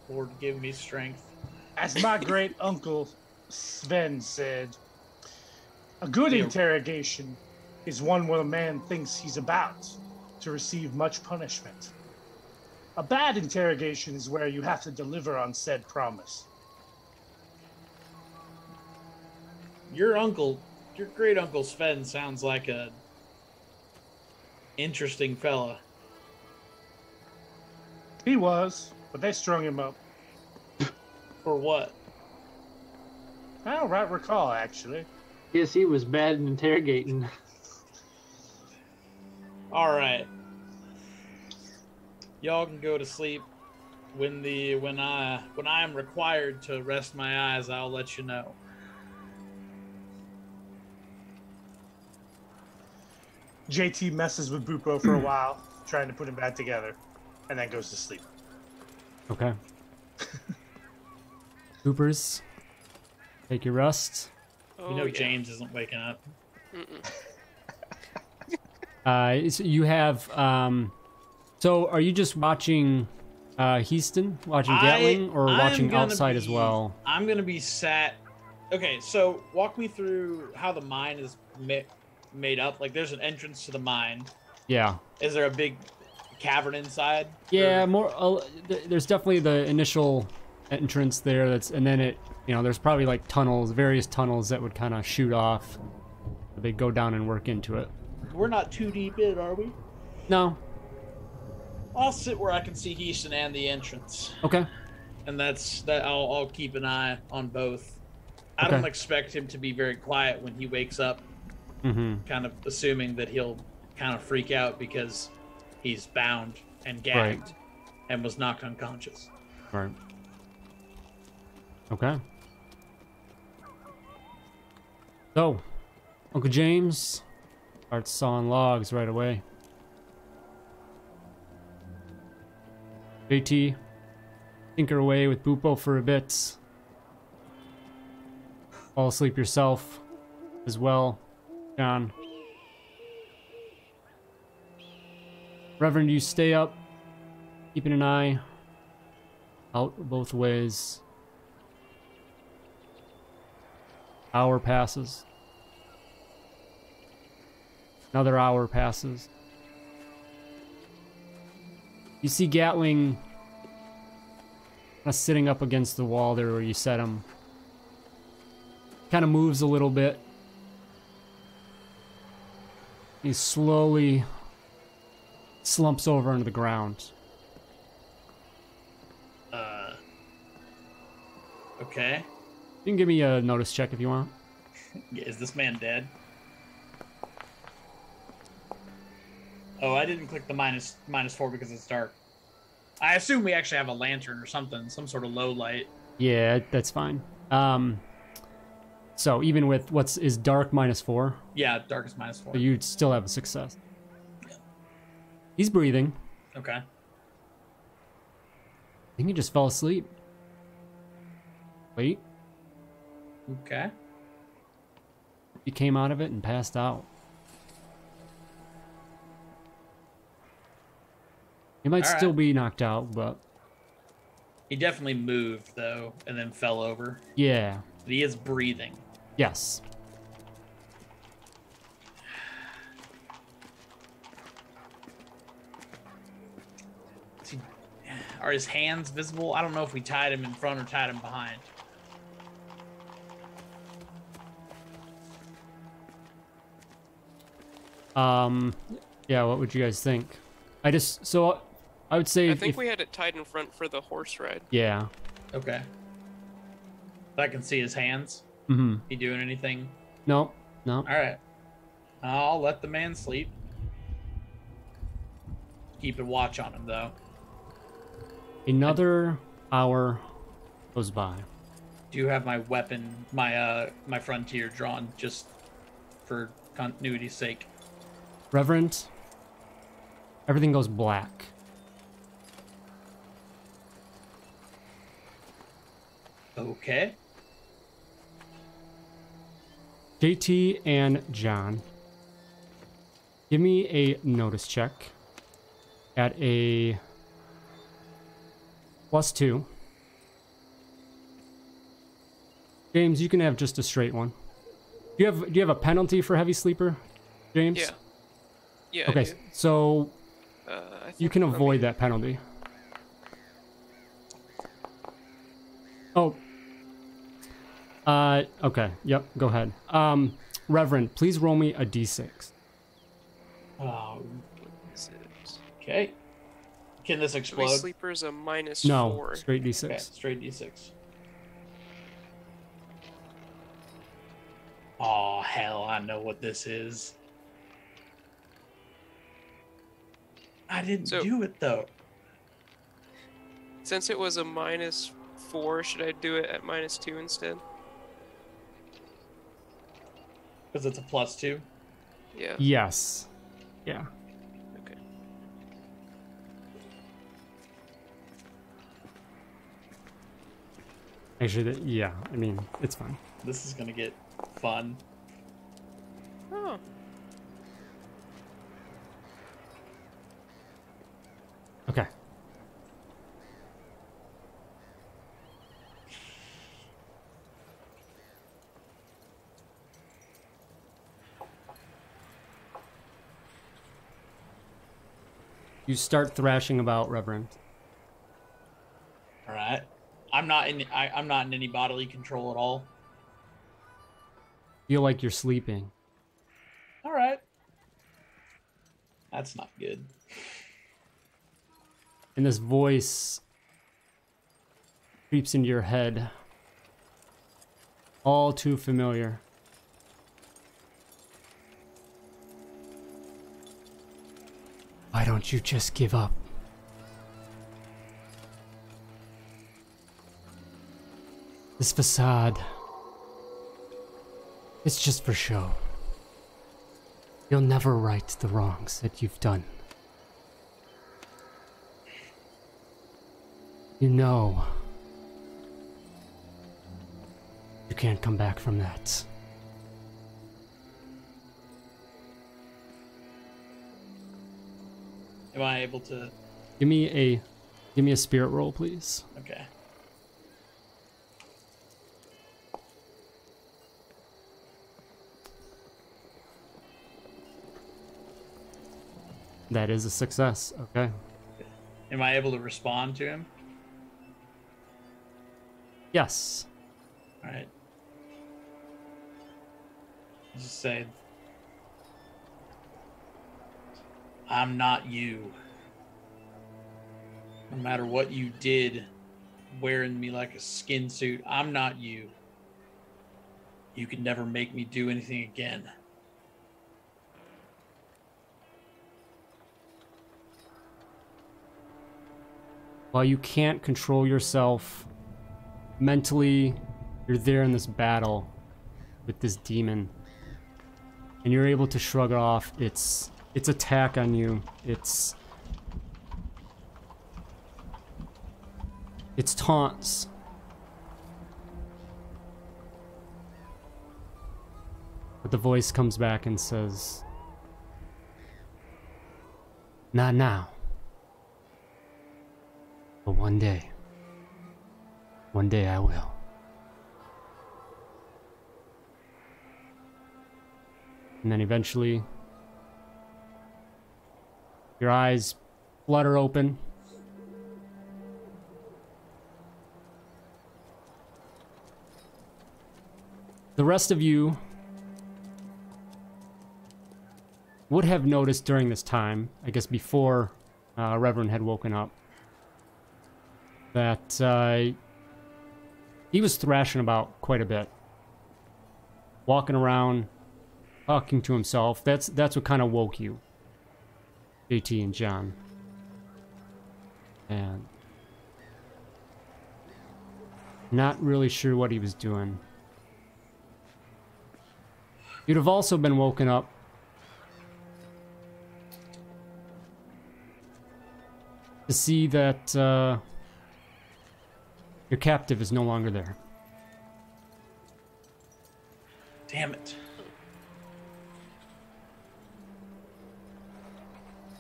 Lord, give me strength. as my great uncle Sven said, a good Yeah. interrogation is one where a man thinks he's about to receive much punishment. A bad interrogation is where you have to deliver on said promise. Your great uncle Sven sounds like a interesting fella. He was, but they strung him up. For what? I don't right recall, actually. Guess he was bad in interrogating. All right. Y'all can go to sleep. When I am required to rest my eyes, I'll let you know. JT messes with Bupo for a while, trying to put him back together, and then goes to sleep. Okay. Coopers, take your rest. Oh, You know yeah. James isn't waking up. So you have. So are you just watching Heaston, watching Gatling, or watching outside as well? I'm gonna be sat. Okay, so walk me through how the mine is made up. Like, there's an entrance to the mine. Yeah. Is there a big cavern inside? Yeah, Or- more. There's definitely the initial entrance there. And then it. There's probably like various tunnels that would kind of shoot off. They go down and work into it. We're not too deep in, are we? No. I'll sit where I can see Heaston and the entrance, Okay. and that's that. I'll keep an eye on both. I Okay. don't expect him to be very quiet when he wakes up. Mm-hmm. Kind of assuming that he'll kind of freak out because he's bound and gagged and was knocked unconscious. Right. Okay. So, Uncle James starts sawing logs right away. JT, tinker away with Boopo for a bit. Fall asleep yourself as well, John. Reverend, you stay up, keeping an eye out both ways. Hour passes. Another hour passes. You see Gatling kind of sitting up against the wall there where you set him. Kind of moves a little bit. He slowly slumps over onto the ground. Okay. You can give me a notice check if you want. Is this man dead? Oh, I didn't click the -4 because it's dark. I assume we actually have a lantern or something, some sort of low light. Yeah, that's fine. So even with is dark -4, Yeah, dark is -4. so you'd still have a success. He's breathing. Okay. I think he just fell asleep. Wait, Okay. he came out of it and passed out. He might All still right. be knocked out, but He definitely moved though, and then fell over. yeah, But he is breathing. yes. Are his hands visible? I don't know if we tied him in front or tied him behind. Yeah, what would you guys think? I would say I think if, we had it tied in front for the horse ride. yeah. Okay. I can see his hands. Mm-hmm. He doing anything? No, no. All right. I'll let the man sleep. Keep a watch on him though. Another hour goes by. Do you have my weapon, my frontier drawn just for continuity's sake? Reverend, everything goes black. Okay. JT and John, give me a notice check at a +2. James, you can have just a straight one. Do you have a penalty for heavy sleeper, James? Yeah. Yeah. I Okay, do. so I you think- can let me- avoid that penalty. Oh. Okay. Yep, go ahead. Reverend, please roll me a d6. Oh, Is it- okay. Can this Heavy explode? sleeper's a -4. No, straight d6. Okay, straight d6. Oh, hell, I know what this is. I didn't So- do it, though. Since it was a -4, should I do it at -2 instead? Because it's a +2. Yeah. Yes. Yeah. Okay. Actually, yeah, I mean, it's fine. This is going to get fun. Oh. Okay. You start thrashing about, Reverend. All right. I'm not in any bodily control at all. Feel like you're sleeping. All right. That's not good. And this voice creeps into your head. All too familiar. Why don't you just give up? This facade, it's just for show. You'll never right the wrongs that you've done. You know you can't come back from that. Am I able to? Give me a spirit roll, please. Okay. That is a success. Okay. Am I able to respond to him? Yes. All right. Just say, I'm not you. No matter what you did, wearing me like a skin suit, I'm not you. You could never make me do anything again. While you can't control yourself mentally, you're there in this battle with this demon, and you're able to shrug it off. Its attack on you, its taunts. But the voice comes back and says, "Not now. But one day I will." And then eventually, your eyes flutter open. The rest of you would have noticed during this time, I guess before Reverend had woken up, that he was thrashing about quite a bit, walking around, talking to himself. That's what kind of woke you, JT and John. And not really sure what he was doing. You'd have also been woken up to see that your captive is no longer there. Damn it.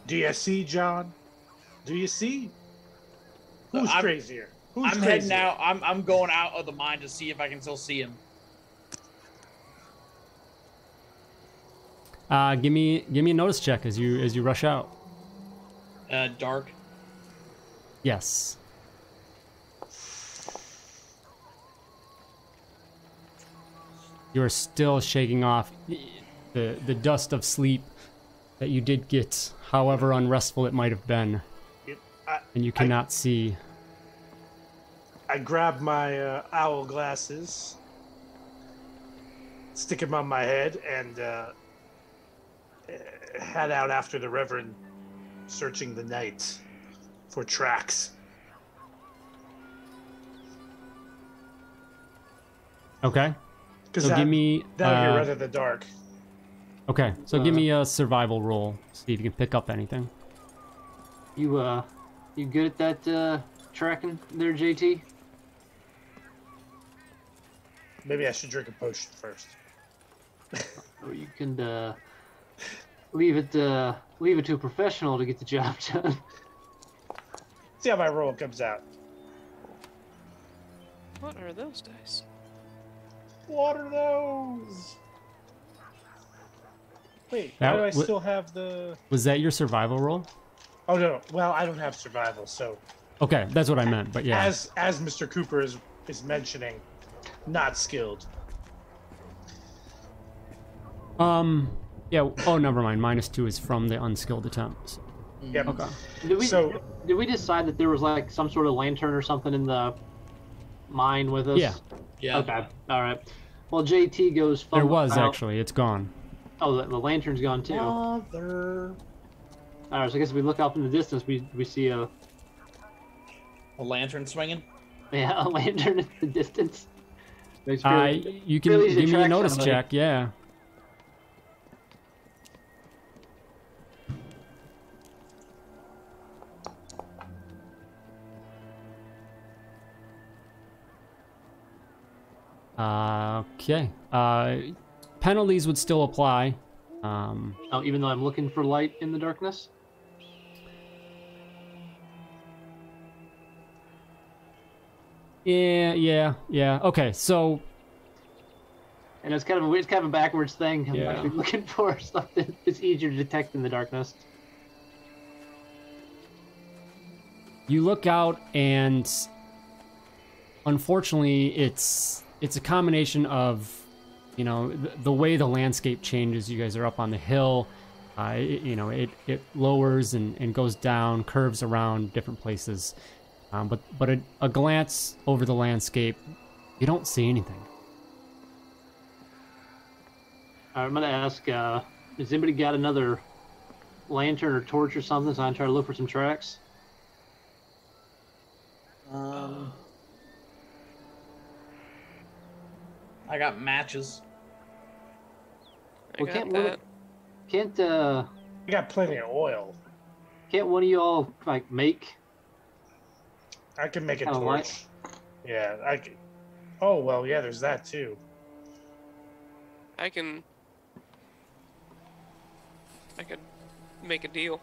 Do you see, John? Do you see? Who's crazier? Who's I'm crazier? heading out. I'm going out of the mine to see if I can still see him. Give me a notice check as you rush out. Dark. Yes. You are still shaking off the dust of sleep that you did get, however unrestful it might have been. And you cannot see. I grab my owl glasses, stick them on my head, and head out after the Reverend, searching the night for tracks. Okay. So give me that'll get rid of the dark. Okay, so give me a survival roll. See if you can pick up anything. You good at that tracking there, JT? Maybe I should drink a potion first. Or you can leave it to a professional to get the job done. See how my roll comes out. What are those dice? What are those? Wait, why do I still have the... Was that your survival roll? Oh, no. Well, I don't have survival, so... Okay, that's what I meant, but yeah. As Mr. Cooper is mentioning, not skilled. Yeah, oh, never mind. -2 is from the unskilled attempt. So. Yep. Okay. Did we decide that there was like some sort of lantern or something in the mine with us? Yeah. Yeah. Okay. All right. Well, JT goes. There was out. actually. It's gone. Oh, the lantern's gone too. Mother. All right, so I guess if we look up in the distance, we see a lantern swinging. a lantern in the distance. Makes you can really easy to give me a track notice somebody. check. Yeah. Okay. Penalties would still apply. Oh, even though I'm looking for light in the darkness. Yeah. Okay, so And it's kind of a backwards thing. I'm Yeah. actually looking for something that's easier to detect in the darkness. you look out, and unfortunately, it's a combination of, you know, the way the landscape changes. You guys are up on the hill. It lowers and goes down, curves around different places. But a glance over the landscape, you don't see anything. I'm gonna ask, has anybody got another lantern or torch or something so I can try to look for some tracks? I got matches. I Well, got that. I got plenty of oil. Can't one of y'all like make? I can make a Kinda torch. Yeah, I can. Oh well, yeah. There's that too. I could make a deal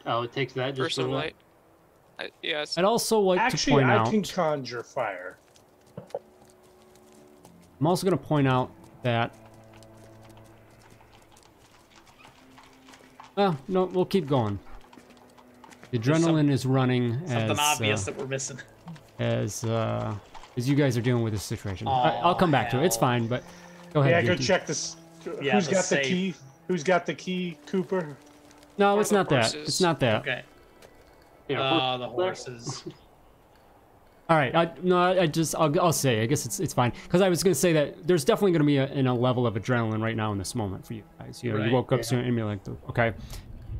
Oh, it takes that for just some for light. Yes. I'd also like to Actually, point I out. can conjure fire. I'm also going to point out that. No, we'll keep going. The adrenaline is running Something as obvious that we're missing. as you guys are dealing with this situation. Aw, I'll come back to it. It's hell. fine, but go ahead. Yeah, go JT. check this. Yeah, Who's the got the safe. key? Who's got the key, Cooper? No, Or it's the not that. horses. It's not that. Okay. Yeah, The horses. All right. I'll say. I guess it's fine, because I was going to say that there's definitely going to be a level of adrenaline right now in this moment for you guys. You know, Right. you woke up soon and be like, okay,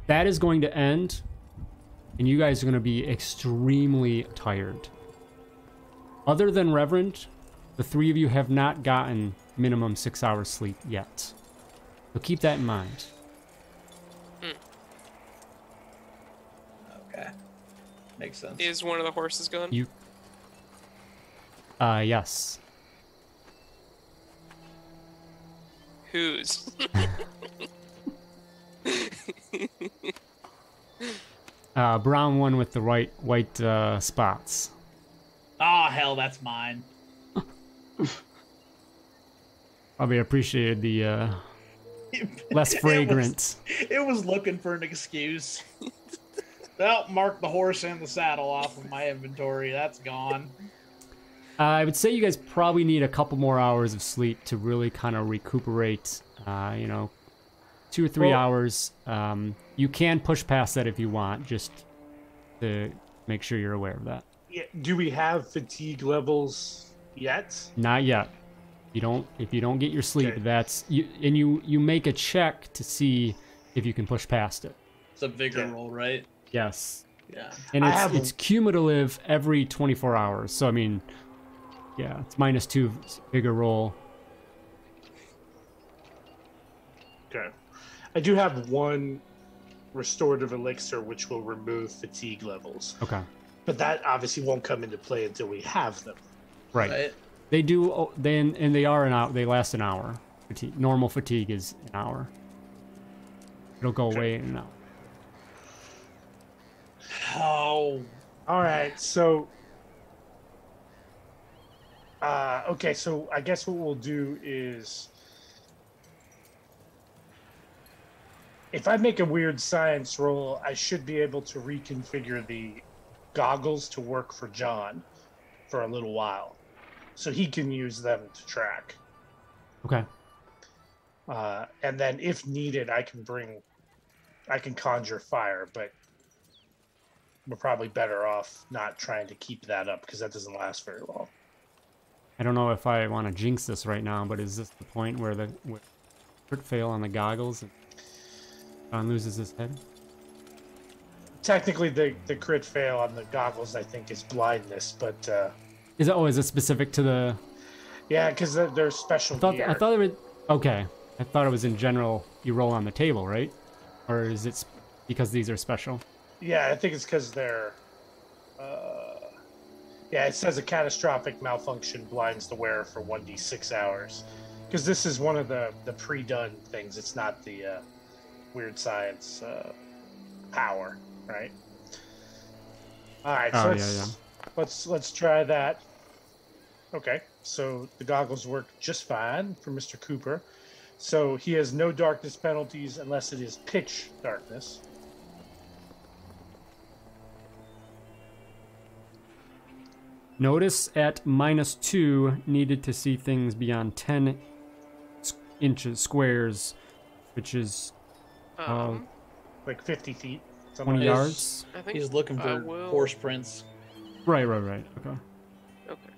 that is going to end, and you guys are going to be extremely tired. Other than Reverend, the three of you have not gotten minimum 6 hours sleep yet. So keep that in mind. Okay. Makes sense. Is one of the horses gone? Yes. Whose? Brown one with the white spots. Oh, hell, that's mine. Probably appreciated the less fragrant. It was looking for an excuse. Well, mark the horse and the saddle off of my inventory. That's gone. I would say you guys probably need a couple more hours of sleep to really kind of recuperate. 2 or 3 hours. You can push past that if you want, just to make sure you're aware of that. Yeah, do we have fatigue levels yet? Not yet. If you don't get your sleep, Okay. that's you. And you make a check to see if you can push past it. It's a vigor Yeah. roll, right? Yes. Yeah. And I have it's cumulative every 24 hours. So I mean, yeah, it's -2 bigger roll. Okay. I do have one restorative elixir which will remove fatigue levels, Okay. but that obviously won't come into play until we have them. Right. They do. They last an hour. Normal fatigue is an hour. It'll go away in an hour. Oh. All right, so okay, so I guess what we'll do is, if I make a weird science roll, I should be able to reconfigure the goggles to work for John for a little while, so he can use them to track. Okay. And then if needed, I can conjure fire, but we're probably better off not trying to keep that up because that doesn't last very long. I don't know if I want to jinx this right now, but is this the point where the crit fail on the goggles and John loses his head? technically the crit fail on the goggles I think is blindness, but Is it specific to the? yeah, because they're special gear. I thought it was okay. I thought it was in general. You roll on the table, right? Or is it because these are special? Yeah, I think it's because they're. Yeah, it says a catastrophic malfunction blinds the wearer for 1d6 hours. Because this is one of the pre-done things. It's not the weird science power, right? All right, so let's try that. Okay, so the goggles work just fine for Mr. Cooper. So he has no darkness penalties unless it is pitch darkness. Notice at -2, needed to see things beyond 10 inches squares, which is like 50 feet. 20 yards. I think He's looking for horse prints. Right. Okay. Okay.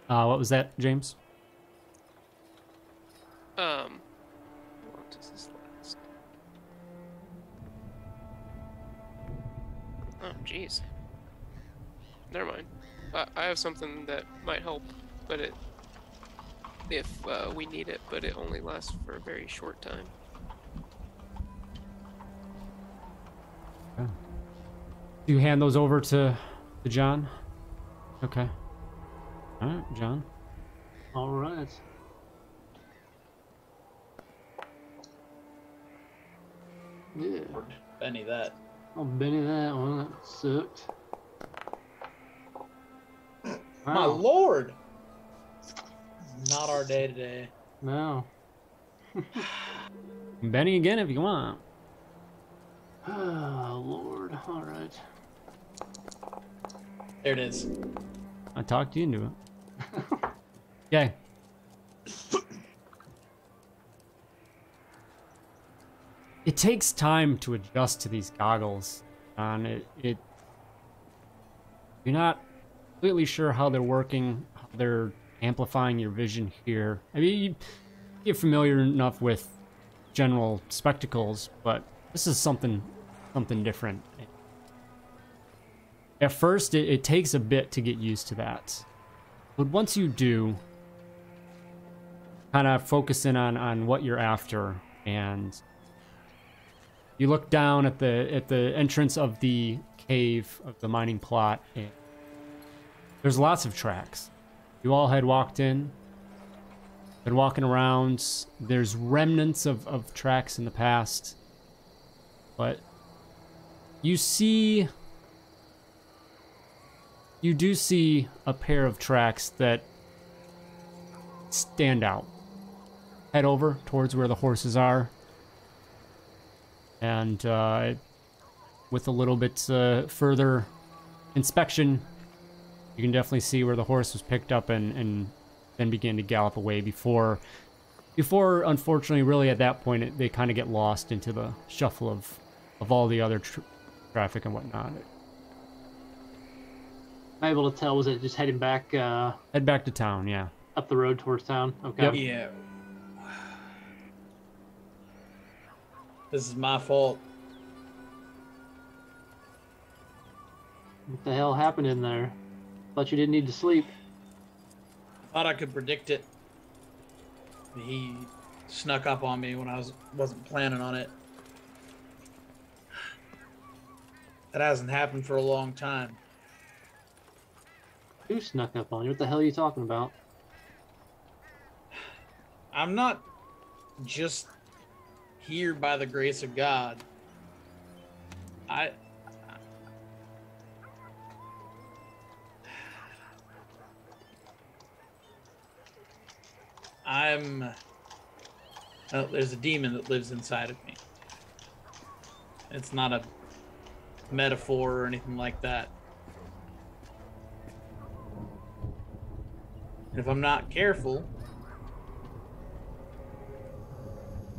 What was that, James? What is this last? Oh, jeez. Never mind. I have something that might help, but if we need it, but it only lasts for a very short time. Okay. Do you hand those over to John? Okay. All right, John. All right. Yeah. Benny that. I'll Benny that one. That sucked. My lord! Not our day today. No. Benny again if you want. Oh, Lord. All right. There it is. I talked you into it. Okay. It takes time to adjust to these goggles, and you're not completely sure how they're working, how they're amplifying your vision here. I mean, you get familiar enough with general spectacles, but this is something different. At first, it takes a bit to get used to that, but once you do, kind of focus in on what you're after, and you look down at the entrance of the cave of the mining plot, and there's lots of tracks. You all had walked in, been walking around. There's remnants of tracks in the past, but you do see a pair of tracks that stand out. Head over towards where the horses are, and with a little bit further inspection, you can definitely see where the horse was picked up and then began to gallop away before unfortunately, really at that point, they kind of get lost into the shuffle of all the other traffic and whatnot. I'm able to tell, was it just heading back? Head back to town, yeah. Up the road towards town? Okay. Yep. Yeah. This is my fault. What the hell happened in there? Thought you didn't need to sleep. Thought I could predict it. He snuck up on me when I wasn't planning on it. That hasn't happened for a long time. Who snuck up on you? What the hell are you talking about? I'm not just here by the grace of God. There's a demon that lives inside of me. It's not a metaphor or anything like that. And if I'm not careful,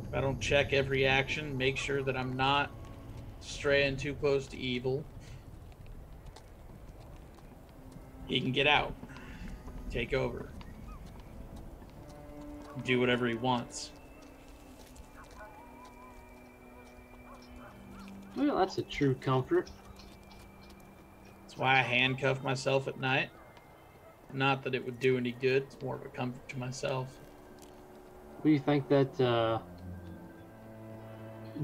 if I don't check every action, make sure that I'm not straying too close to evil, he can get out, take over. do whatever he wants. Well, that's a true comfort. That's why I handcuff myself at night. Not that it would do any good. It's more of a comfort to myself. Do you think that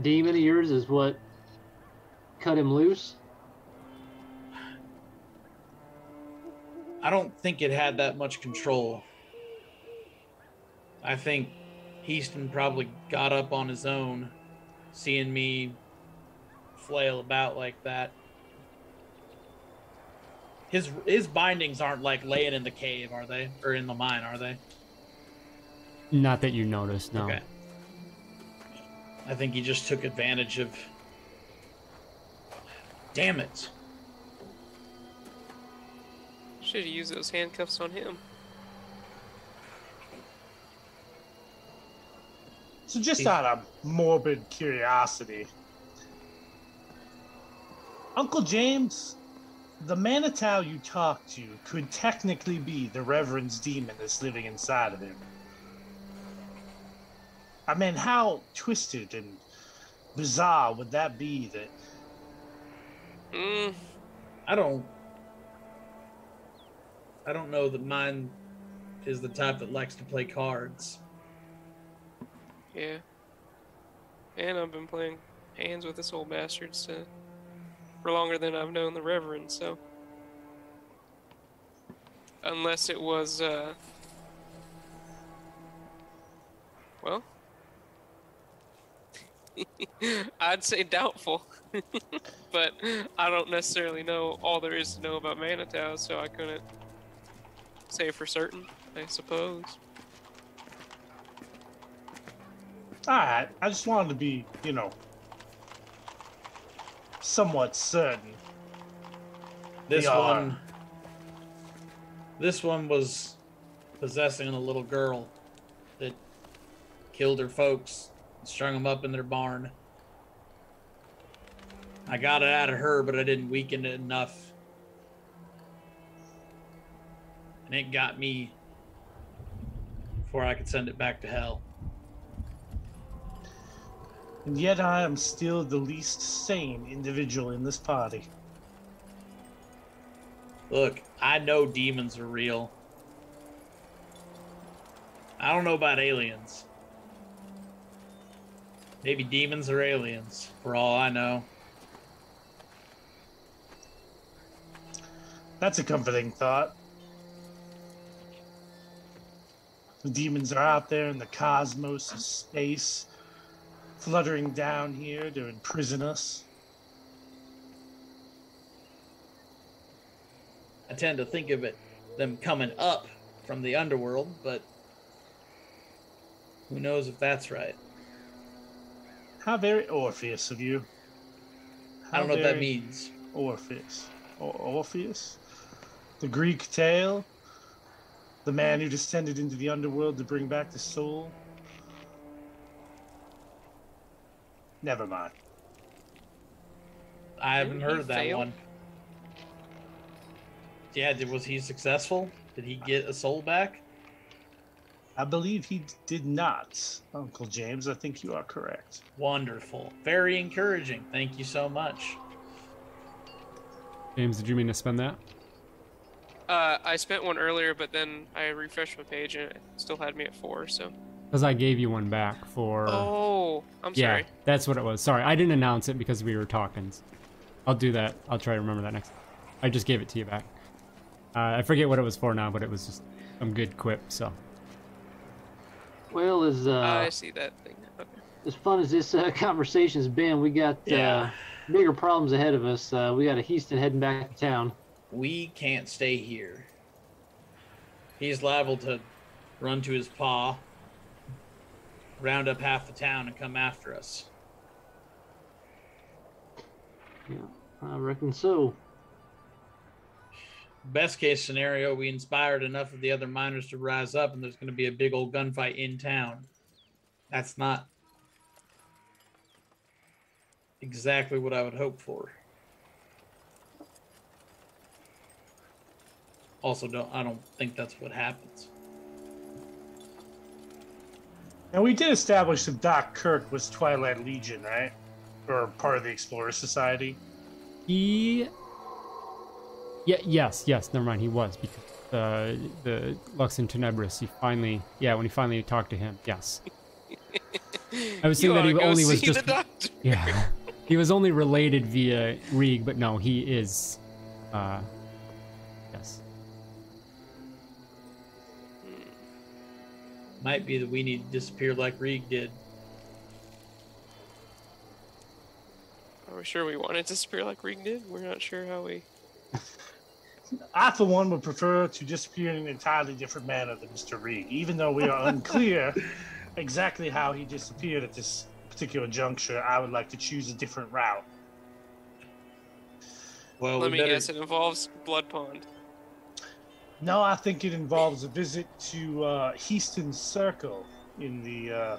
demon of yours is what cut him loose? I don't think it had that much control. I think Heaston probably got up on his own, seeing me flail about like that. His bindings aren't like laying in the cave, are they? Or in the mine, are they? Not that you noticed, no. Okay. I think he just took advantage of... Damn it. Should have used those handcuffs on him. So just out of morbid curiosity, Uncle James, the Manitow you talked to could technically be the Reverend's demon that's living inside of him. I mean, how twisted and bizarre would that be that... I don't know that mine is the type that likes to play cards. Yeah. And I've been playing hands with this old bastard for longer than I've known the Reverend, so... Unless it was, well... I'd say doubtful. But I don't necessarily know all there is to know about Manitow, so I couldn't say for certain, I suppose. Alright, I just wanted to be, you know, somewhat certain. This one was possessing a little girl that killed her folks and strung them up in their barn. I got it out of her, but I didn't weaken it enough. And it got me before I could send it back to hell. And yet I am still the least sane individual in this party. Look, I know demons are real. I don't know about aliens. Maybe demons are aliens, for all I know. That's a comforting thought. The demons are out there in the cosmos of space, fluttering down here to imprison us. I tend to think of them coming up from the underworld, but who knows if that's right. How very Orpheus of you. I don't know what that means. Orpheus. Orpheus? The Greek tale? The man who descended into the underworld to bring back the soul? Never mind. I haven't heard of that fail? one. Yeah, was he successful? Did he get a soul back? I believe he did not, Uncle James. I think you are correct. Wonderful. Very encouraging. Thank you so much. James, did you mean to spend that? I spent one earlier, but then I refreshed my page and it still had me at 4, so... Because I gave you one back for... Oh, I'm yeah, sorry. that's what it was. Sorry, I didn't announce it because we were talking. I'll do that. I'll try to remember that next time. I just gave it to you back. I forget what it was for now, but it was just some good quip, so... Well, I see that thing. Okay. as fun as this conversation's been, we got bigger problems ahead of us. We got a Heaston heading back to town. We can't stay here. He's liable to run to his paw, round up half the town, and come after us. Yeah, I reckon so. Best case scenario, we inspired enough of the other miners to rise up, and there's going to be a big old gunfight in town. That's not exactly what I would hope for. Also, I don't think that's what happens. And we did establish that Doc Kirk was Twilight Legion, right? Or part of the Explorer Society. Yes, never mind, he was, because the Lux in Tenebris, when he finally talked to him, yes. I was thinking that he only was just... Yeah. He was only related via Reeg, but no, he is... yes. Might be that we need to disappear like Reeg did. Are we sure we want it to disappear like Reeg did? We're not sure how we... I, for one, would prefer to disappear in an entirely different manner than Mr. Reeg, even though we are unclear exactly how he disappeared at this particular juncture. I would like to choose a different route. Well, let me guess, it involves Blood Pond. No, I think it involves a visit to Heaston's Circle in the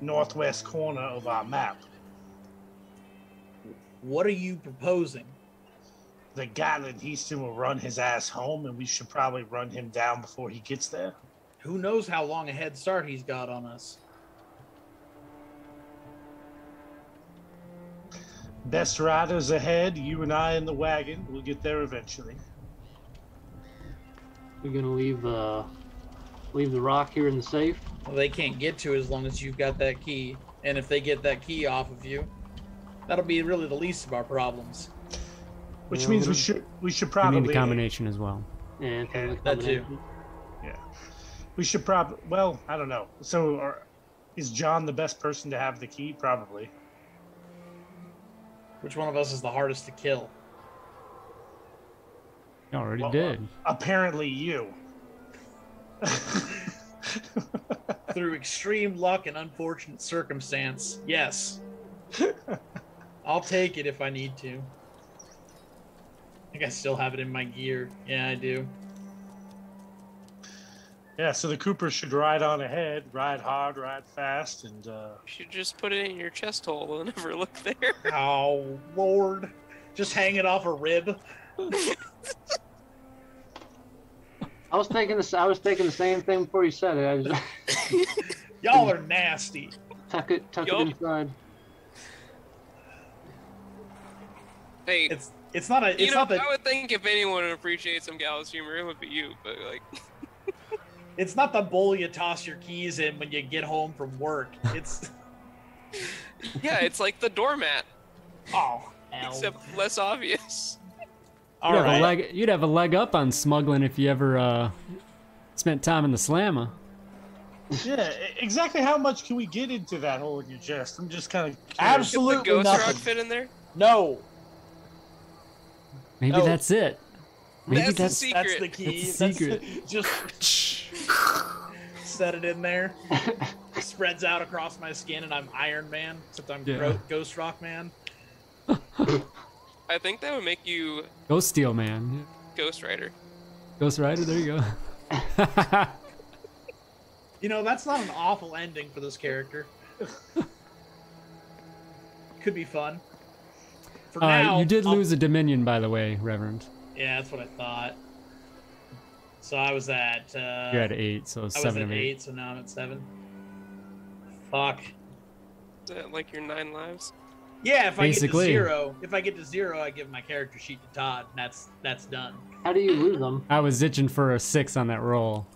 northwest corner of our map. What are you proposing? The Gatlin Heaston will run his ass home, and we should probably run him down before he gets there. Who knows how long a head start he's got on us? Best riders ahead, you and I in the wagon. We'll get there eventually. We're gonna leave the rock here in the safe. Well, they can't get to it as long as you've got that key. And if they get that key off of you, that'll be really the least of our problems. Which means we should We probably need the combination as well. Yeah, that too. Yeah, we should probably. Well, I don't know. So, is John the best person to have the key? Probably. Which one of us is the hardest to kill? You already did. Apparently, you. Through extreme luck and unfortunate circumstance, yes. I'll take it if I need to. I think I still have it in my gear. Yeah, I do. Yeah, so the Coopers should ride on ahead, ride hard, ride fast, and You should just put it in your chest hole and never look there. Oh, Lord. Just hang it off a rib. I was thinking the same thing before you said it. I just Y'all are nasty. tuck it inside. Hey, It's not a. It's not the. I would think if anyone would appreciate some gallows humor, it would be you. But like, It's not the bowl you toss your keys in when you get home from work. It's. yeah, it's like the doormat, Oh, hell. except less obvious. All right. You'd have a leg up on smuggling if you ever spent time in the slammer. yeah, exactly how much can we get into that hole in your chest? I'm just kind of Absolutely Could the ghost nothing. rock fit in there? No. Maybe No. that's it. Maybe That's the that's secret. That's the key. That's the secret. Just set it in there. Spreads out across my skin, and I'm Iron Man, except I'm Yeah. Ghost Rock Man. I think that would make you Ghost Steel Man. Ghost Rider. Ghost Rider, there you go. You know, that's not an awful ending for this character. Could be fun. For now, you did I'll- lose a Dominion, by the way, Reverend. Yeah, that's what I thought. So I was at. You're at 8, so I was 7 at of 8. 8, so now I'm at 7. Fuck. Is that like your 9 lives? Yeah, if Basically. I get to 0, I give my character sheet to Todd, and that's done. How do you lose them? I was itching for a 6 on that roll.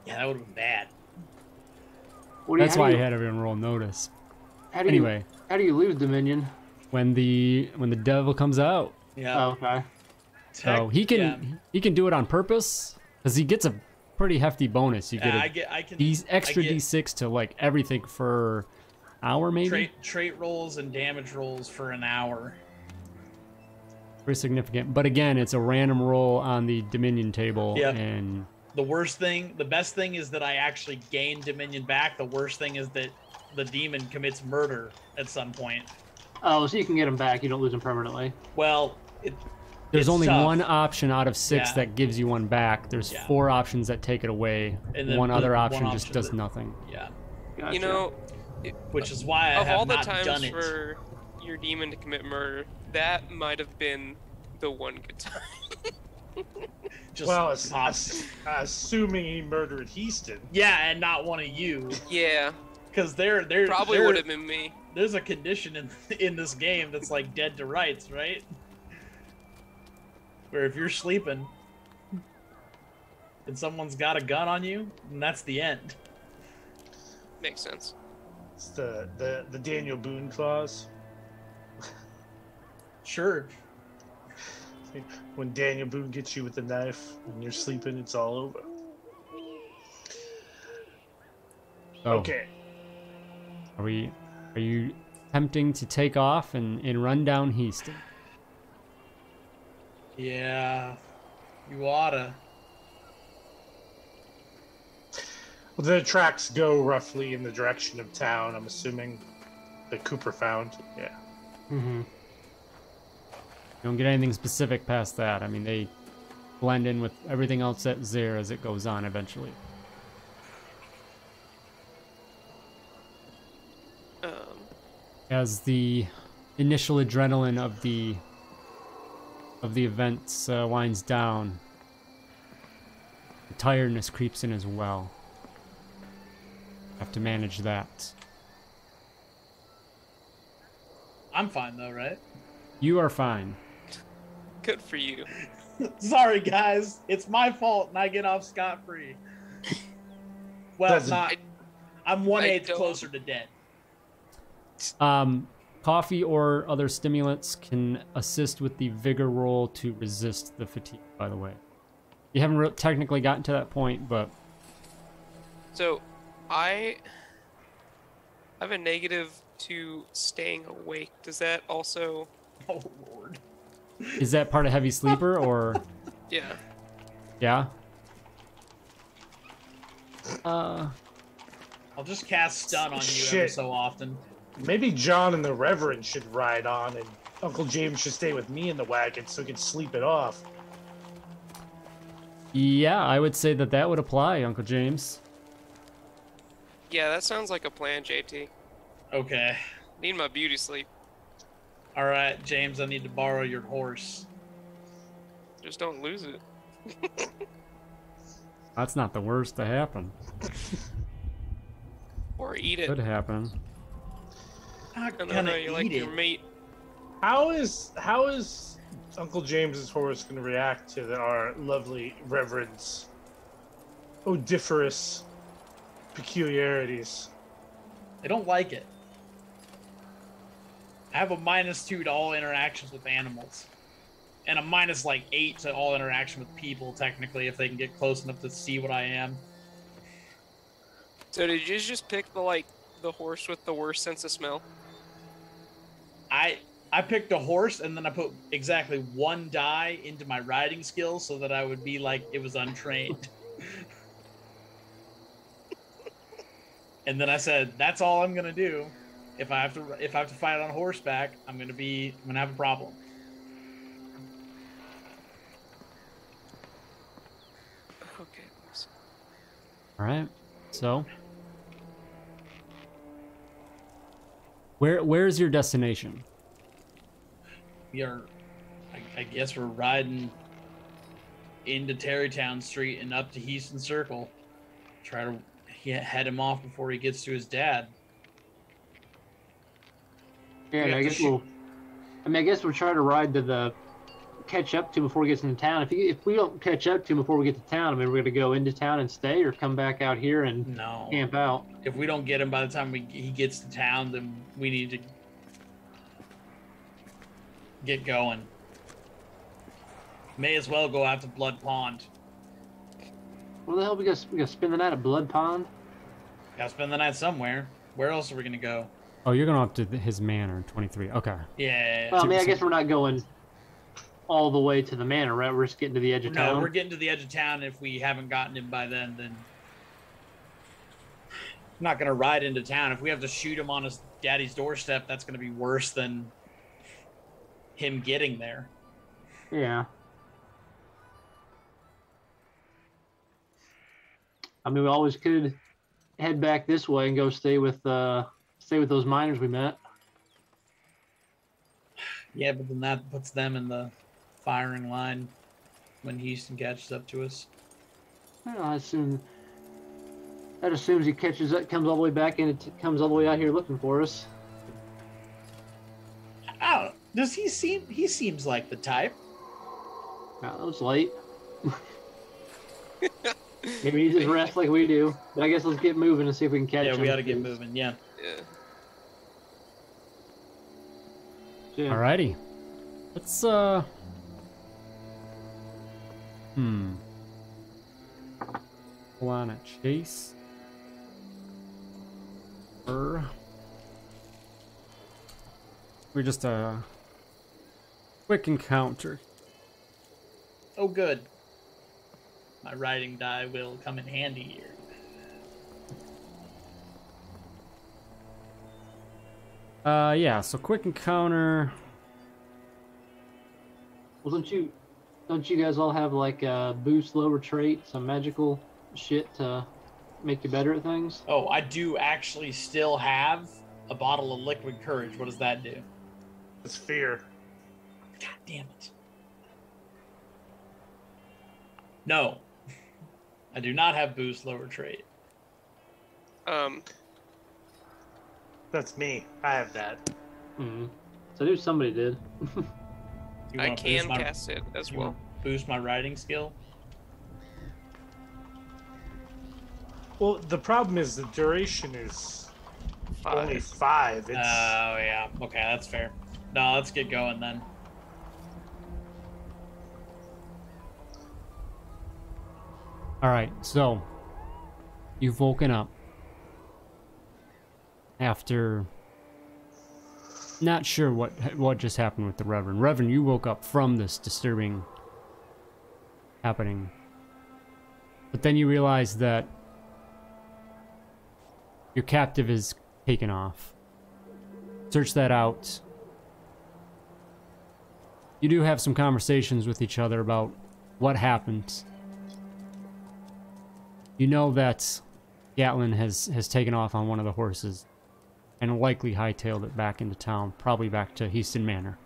Yeah, that would have been bad. That's why I had everyone roll notice. Anyway, how do you lose Dominion? when the devil comes out, Yeah. Oh, okay. so he can do it on purpose because he gets a pretty hefty bonus. You get these extra D6 to like everything for hour maybe. Trait rolls and damage rolls for an hour. Very significant. But again, it's a random roll on the Dominion table. Yep. And The best thing is that I actually gain Dominion back. The worst thing is that the demon commits murder at some point. Oh, so you can get them back. You don't lose them permanently. Well, there's it's only tough. one option out of 6 Yeah. that gives you one back. There's Yeah. 4 options that take it away. And then One other one option just option does that- nothing. Yeah. Gotcha. You know, Which is why I of have all the not times done it. for your demon to commit murder, that might have been the one good time. Just Well, assuming he murdered Heaston. yeah, and not one of you, Yeah, because they're probably would have been me. There's a condition in this game that's like dead to rights, right? Where if you're sleeping and someone's got a gun on you, then that's the end. Makes sense. It's the Daniel Boone clause. Sure. When Daniel Boone gets you with a knife and you're sleeping, it's all over. So, Okay. Are you attempting to take off and run down Heaston? Yeah, you oughta. Well, the tracks go roughly in the direction of town, I'm assuming, that Cooper found. Yeah. Mm-hmm. You don't get anything specific past that. I mean, they blend in with everything else that's there as it goes on eventually. As the initial adrenaline of the events winds down, the tiredness creeps in as well. Have to manage that. I'm fine though, right? You are fine. Good for you. Sorry, guys. It's my fault, and I get off scot-free. Well, Doesn't- not. I'm 1/8 don't- closer to dead. Coffee or other stimulants can assist with the vigor roll to resist the fatigue, by the way. You haven't technically gotten to that point, but... So, I have a negative to staying awake. Does that also... Oh, Lord. Is that part of heavy sleeper, or... Yeah. Yeah? I'll just cast stun on you every Shit. so often. Maybe John and the Reverend should ride on, and Uncle James should stay with me in the wagon so he can sleep it off. Yeah, I would say that would apply, Uncle James. Yeah, that sounds like a plan, JT. Okay. Need my beauty sleep. All right, James, I need to borrow your horse. Just don't lose it. That's not the worst to happen. Or eat it. Could happen. Not I know gonna how you eat like it. your meat. How is Uncle James's horse going to react to our lovely Reverend's odoriferous peculiarities? They don't like it. I have a -2 to all interactions with animals. And a -8 to all interaction with people, technically, if they can get close enough to see what I am. So did you just pick the horse with the worst sense of smell? I picked a horse, and then I put exactly 1 die into my riding skills so that I would be like it was untrained. And then I said, that's all I'm gonna do. If I have to fight on horseback, I'm gonna have a problem. Okay. Alright, so... Where's your destination? I guess we're riding into Tarrytown Street and up to Heaston Circle. Try to head him off before he gets to his dad. Yeah, We have I to guess shoot- I guess we'll try to ride to the catch up to before he gets into town. If we don't catch up to him before we get to town, I mean, we're gonna go into town and stay, or come back out here and No. camp out. If we don't get him by the time he gets to town, then we need to get going. May as well go out to Blood Pond. Where the hell we gonna spend the night at Blood Pond? Gotta spend the night somewhere. Where else are we gonna go? Oh, you're going up to his manor in 23. Okay. Yeah. Well, I mean, I guess we're not going all the way to the manor, right? We're just getting to the edge of No, town. we're getting to the edge of town. If we haven't gotten him by then I'm not gonna ride into town. If we have to shoot him on his daddy's doorstep, that's gonna be worse than him getting there. Yeah. I mean, we always could head back this way and go stay with those miners we met. Yeah, but then that puts them in the firing line. when Houston catches up to us? Well, that assumes he catches up, comes all the way back, and it comes all the way out here looking for us. I don't know. Does he seem? He seems like the type. Well, that was late. Maybe he just rests like we do. But I guess let's get moving and see if we can catch him. Yeah, we got to get moving. Yeah. Yeah. Alrighty. Let's go on a chase. We're just a quick encounter. Oh, good. My riding die will come in handy here. Yeah, so quick encounter. Well, don't you guys all have like boost, lower trait, some magical shit to make you better at things? Oh, I do actually still have a bottle of liquid courage. What does that do? It's fear. God damn it. No. I do not have boost, lower trait. That's me. I have that. Mm-hmm. So I knew somebody did. You I wanna can boost my- cast it as you well. wanna Boost my riding skill. Well, the problem is the duration is only 5. It's Yeah. Okay, that's fair. No, let's get going then. Alright, so you've woken up after not sure what just happened with the Reverend. Reverend, you woke up from this disturbing happening. But then you realize that your captive is taken off. Search that out. You do have some conversations with each other about what happened. You know that Gatlin has taken off on one of the horses and likely hightailed it back into town, probably back to Heaston Manor.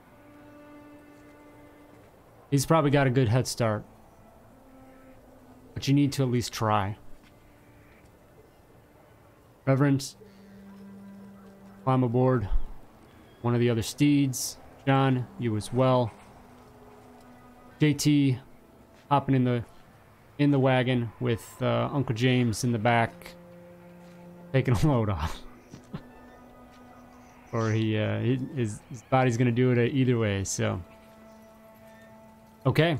He's probably got a good head start, but you need to at least try. Reverend, climb aboard one of the other steeds. John, you as well. JT, hopping in the wagon with Uncle James in the back, taking a load off. Or his body's gonna do it either way. So, okay,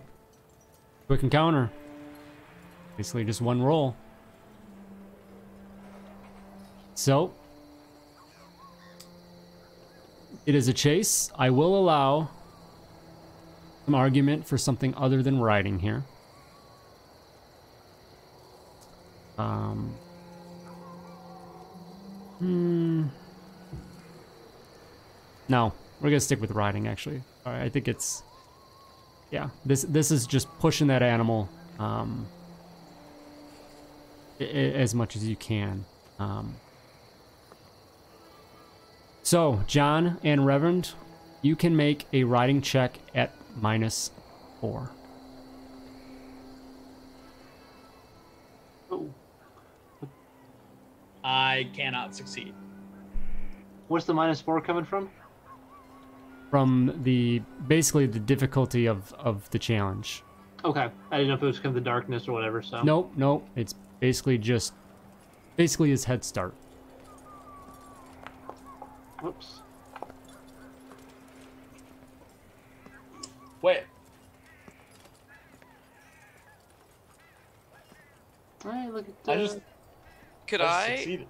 quick encounter. Basically, just one roll. So, it is a chase. I will allow some argument for something other than riding here. No, we're gonna stick with riding. Actually, all right, I think it's This is just pushing that animal as much as you can. So John and Reverend, you can make a riding check at -4. Oh. I cannot succeed. What's the -4 coming from? From basically the difficulty of the challenge. Okay, I didn't know if it was because of the darkness or whatever. So Nope. It's basically his head start. Whoops. Wait. Hey, look at I that. just Could I I? succeeded.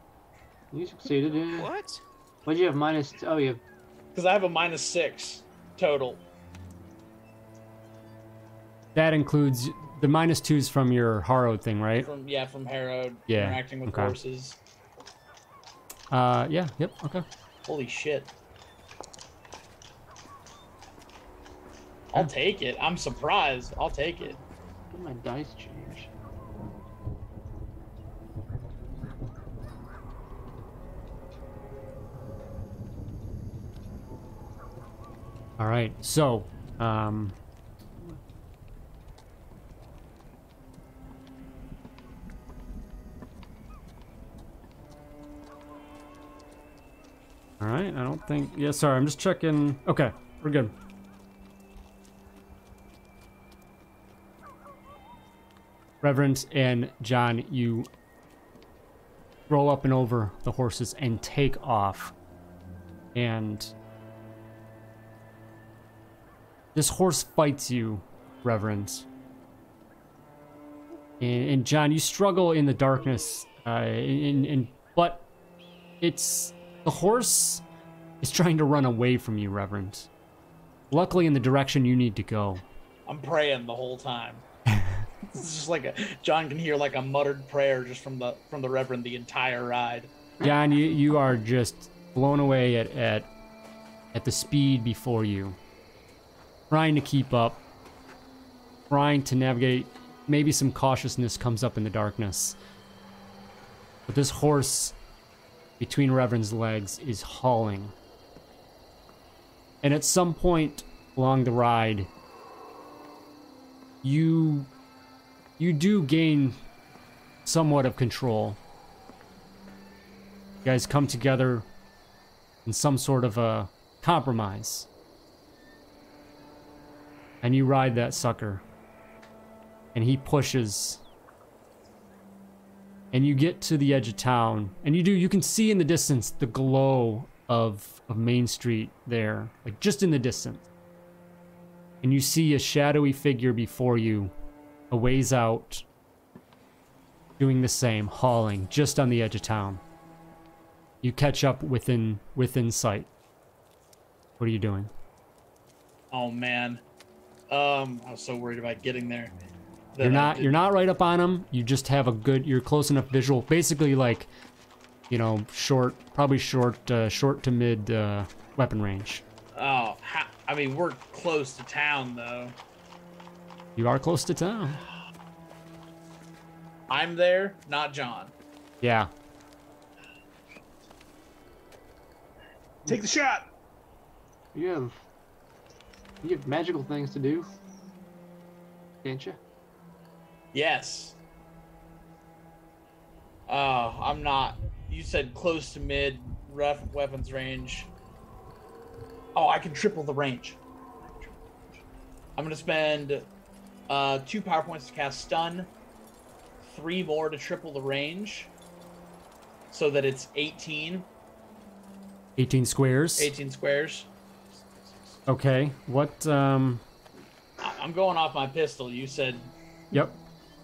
You succeeded, yeah. What? What'd you have minus? Oh, you have. Because I have a -6 total. That includes the -2s from your Harrowed thing, right? From Harrowed, Yeah, interacting with okay. horses. Yep, okay. Holy shit. I'll take it. I'm surprised. I'll take it. Did my dice change? All right, so All right, I don't think... Yeah, sorry, I'm just checking. Okay, we're good. Reverend and John, you roll up and over the horses and take off. And this horse fights you, Reverend. And John, you struggle in the darkness, but it's... The horse is trying to run away from you, Reverend. Luckily in the direction you need to go. I'm praying the whole time. It's just like John can hear like a muttered prayer just from the Reverend the entire ride. John, you are just blown away at the speed before you. Trying to keep up. Trying to navigate. Maybe some cautiousness comes up in the darkness. But this horse between Reverend's legs is hauling. And at some point along the ride, you do gain somewhat of control. You guys come together in some sort of a compromise. And you ride that sucker. And he pushes. And you get to the edge of town. And you can see in the distance the glow of Main Street there. Like just in the distance. And you see a shadowy figure before you. A ways out. Doing the same. Hauling. Just on the edge of town. You catch up within sight. What are you doing? Oh man. I was so worried about getting there. You're not right up on him. You just have you're close enough visual. Basically like, you know, probably short to mid weapon range. Oh, I mean, we're close to town though. You are close to town. I'm there, not John. Yeah. Take the shot. You have magical things to do, can't you? Yes. I'm not. You said close to mid weapons range. Oh, I can triple the range. I'm gonna spend 2 power points to cast stun, 3 more to triple the range, so that it's 18. 18 squares. 18 squares. Okay. What? I'm going off my pistol. You said. Yep.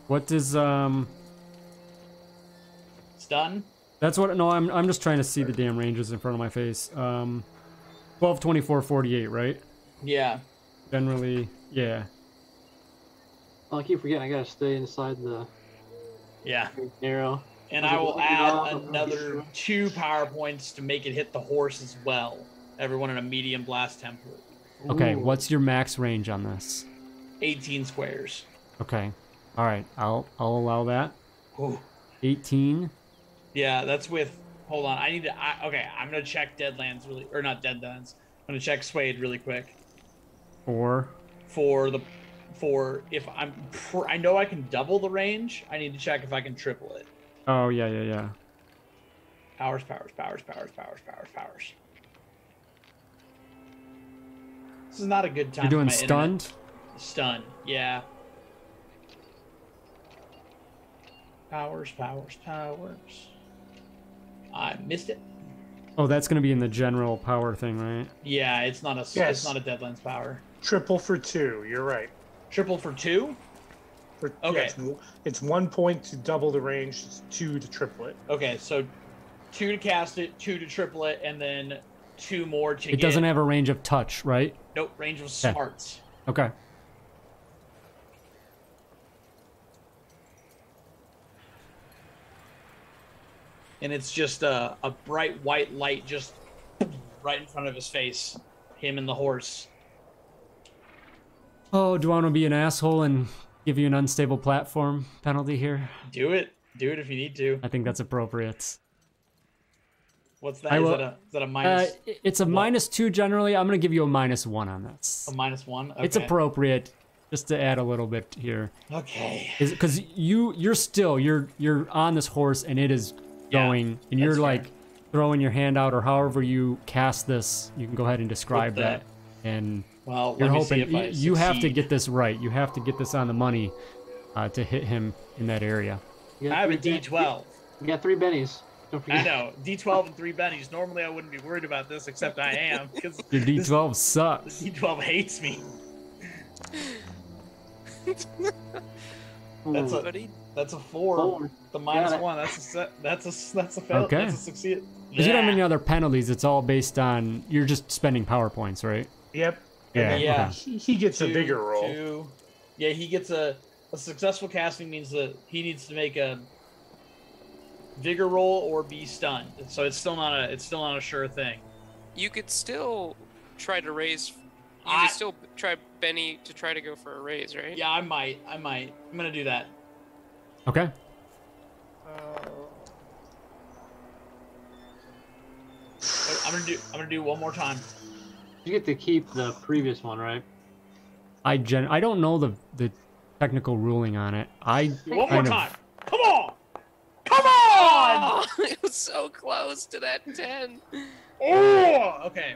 What is Stun? That's what. No, I'm just trying to see the damn ranges in front of my face. 12, 24, 48, right? Yeah. Generally, yeah. Oh, I keep forgetting I gotta stay inside the arrow. And I will add another 2 power points to make it hit the horse as well. Everyone in a medium blast template. Okay, Ooh. what's your max range on this? 18 squares. Okay. All right, I'll allow that. Ooh. 18. Yeah, that's with. Hold on, okay, I'm gonna check Deadlands not Deadlands. I'm gonna check SWADE really quick. For if I know I can double the range. I need to check if I can triple it. Oh yeah. Powers. This is not a good time. You're doing for my stunned? Internet. Stun, yeah. Powers. I missed it. Oh, that's gonna be in the general power thing, right? Yeah, it's not a Deadlands power. Triple for 2. You're right. Triple for 2? Okay. Yeah, it's 1 point to double the range. It's 2 to triple it. Okay, so 2 to cast it, 2 to triple it, and then 2 more to It doesn't have a range of touch, right? Nope, range of smarts. Okay. And it's just a bright white light just right in front of his face. Him and the horse. Oh, do I want to be an asshole and give you an unstable platform penalty here? Do it. Do it if you need to. I think that's appropriate. What's that? Is that a minus? It's a -2 generally. I'm going to give you a -1 on this. A -1? Okay. It's appropriate, just to add a little bit here. Okay. Because you're on this horse and it is going, and you're like throwing your hand out or however you cast this, you can go ahead and describe that. And well, you're let me hoping see if I you have to succeed. get this right. You have to get this on the money to hit him in that area. You I got have a three D12. You got 3 bennies. Don't forget. I know, D12 and 3 bennies. Normally I wouldn't be worried about this, except I am, because Your D12 this sucks. D12 hates me. That's a Buddy. that's a 4. 4. The minus Got it. 1. That's a fail. Okay. That's a succeed. Because you don't have any other penalties. It's all based on you're just spending power points, right? Yep. Yeah. Yeah. okay. He gets a 2, bigger roll. 2. Yeah, he gets a successful casting means that he needs to make a vigor roll or be stunned. So it's still not a sure thing. You could still try to raise. You could still try Benny to try to go for a raise, right? Yeah, I might. I'm gonna do that. Okay. I'm gonna do one more time. You get to keep the previous one, right? I don't know the technical ruling on it. One more kind of- time. Come on! Come on! Oh, it was so close to that 10. Oh! Okay.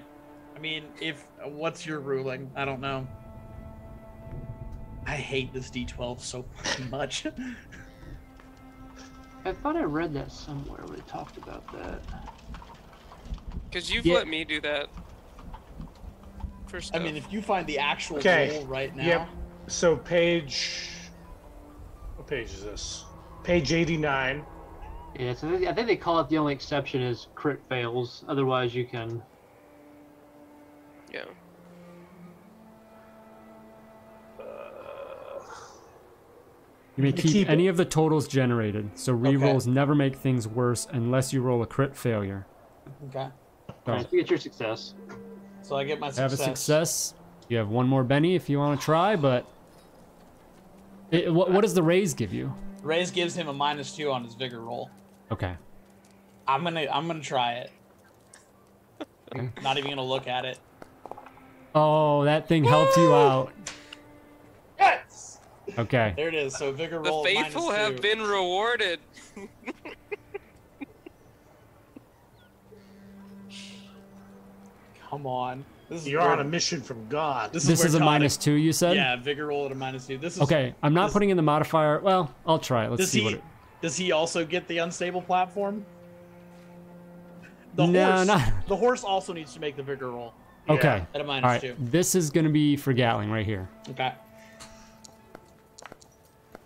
I mean, what's your ruling? I don't know. I hate this D12 so fucking much. I thought I read that somewhere where they talked about that. Because you've Yeah. let me do that. For I stuff. mean, if you find the actual Okay. roll right now. Yep. So what page is this? Page 89. Yeah, so I think they call it the only exception is crit fails. Otherwise, you can. Yeah. You may To keep keep any of the totals generated, so rerolls never make things worse unless you roll a crit failure. Okay. So, Right, so you get your success. So I get my have success. a success. You have one more Benny if you want to try, but what does the raise give you? Raise gives him a -2 on his vigor roll. Okay. I'm gonna try it. Okay. Not even gonna look at it. Oh, that thing helped you out. Yes. Okay. There it is. So vigor The roll. faithful -2. have been rewarded. Come on. This is You're where- on a mission from God. This where is a Todd- -2, you said? Yeah, vigor roll at a -2. This is Okay, I'm not this- putting in the modifier. Well, I'll try it. Let's Does see he? what it... Does he also get the unstable platform? The No, horse. not- The horse also needs to make the vigor roll Okay. at a All -2. right. This is going to be for Gatling right here. Okay.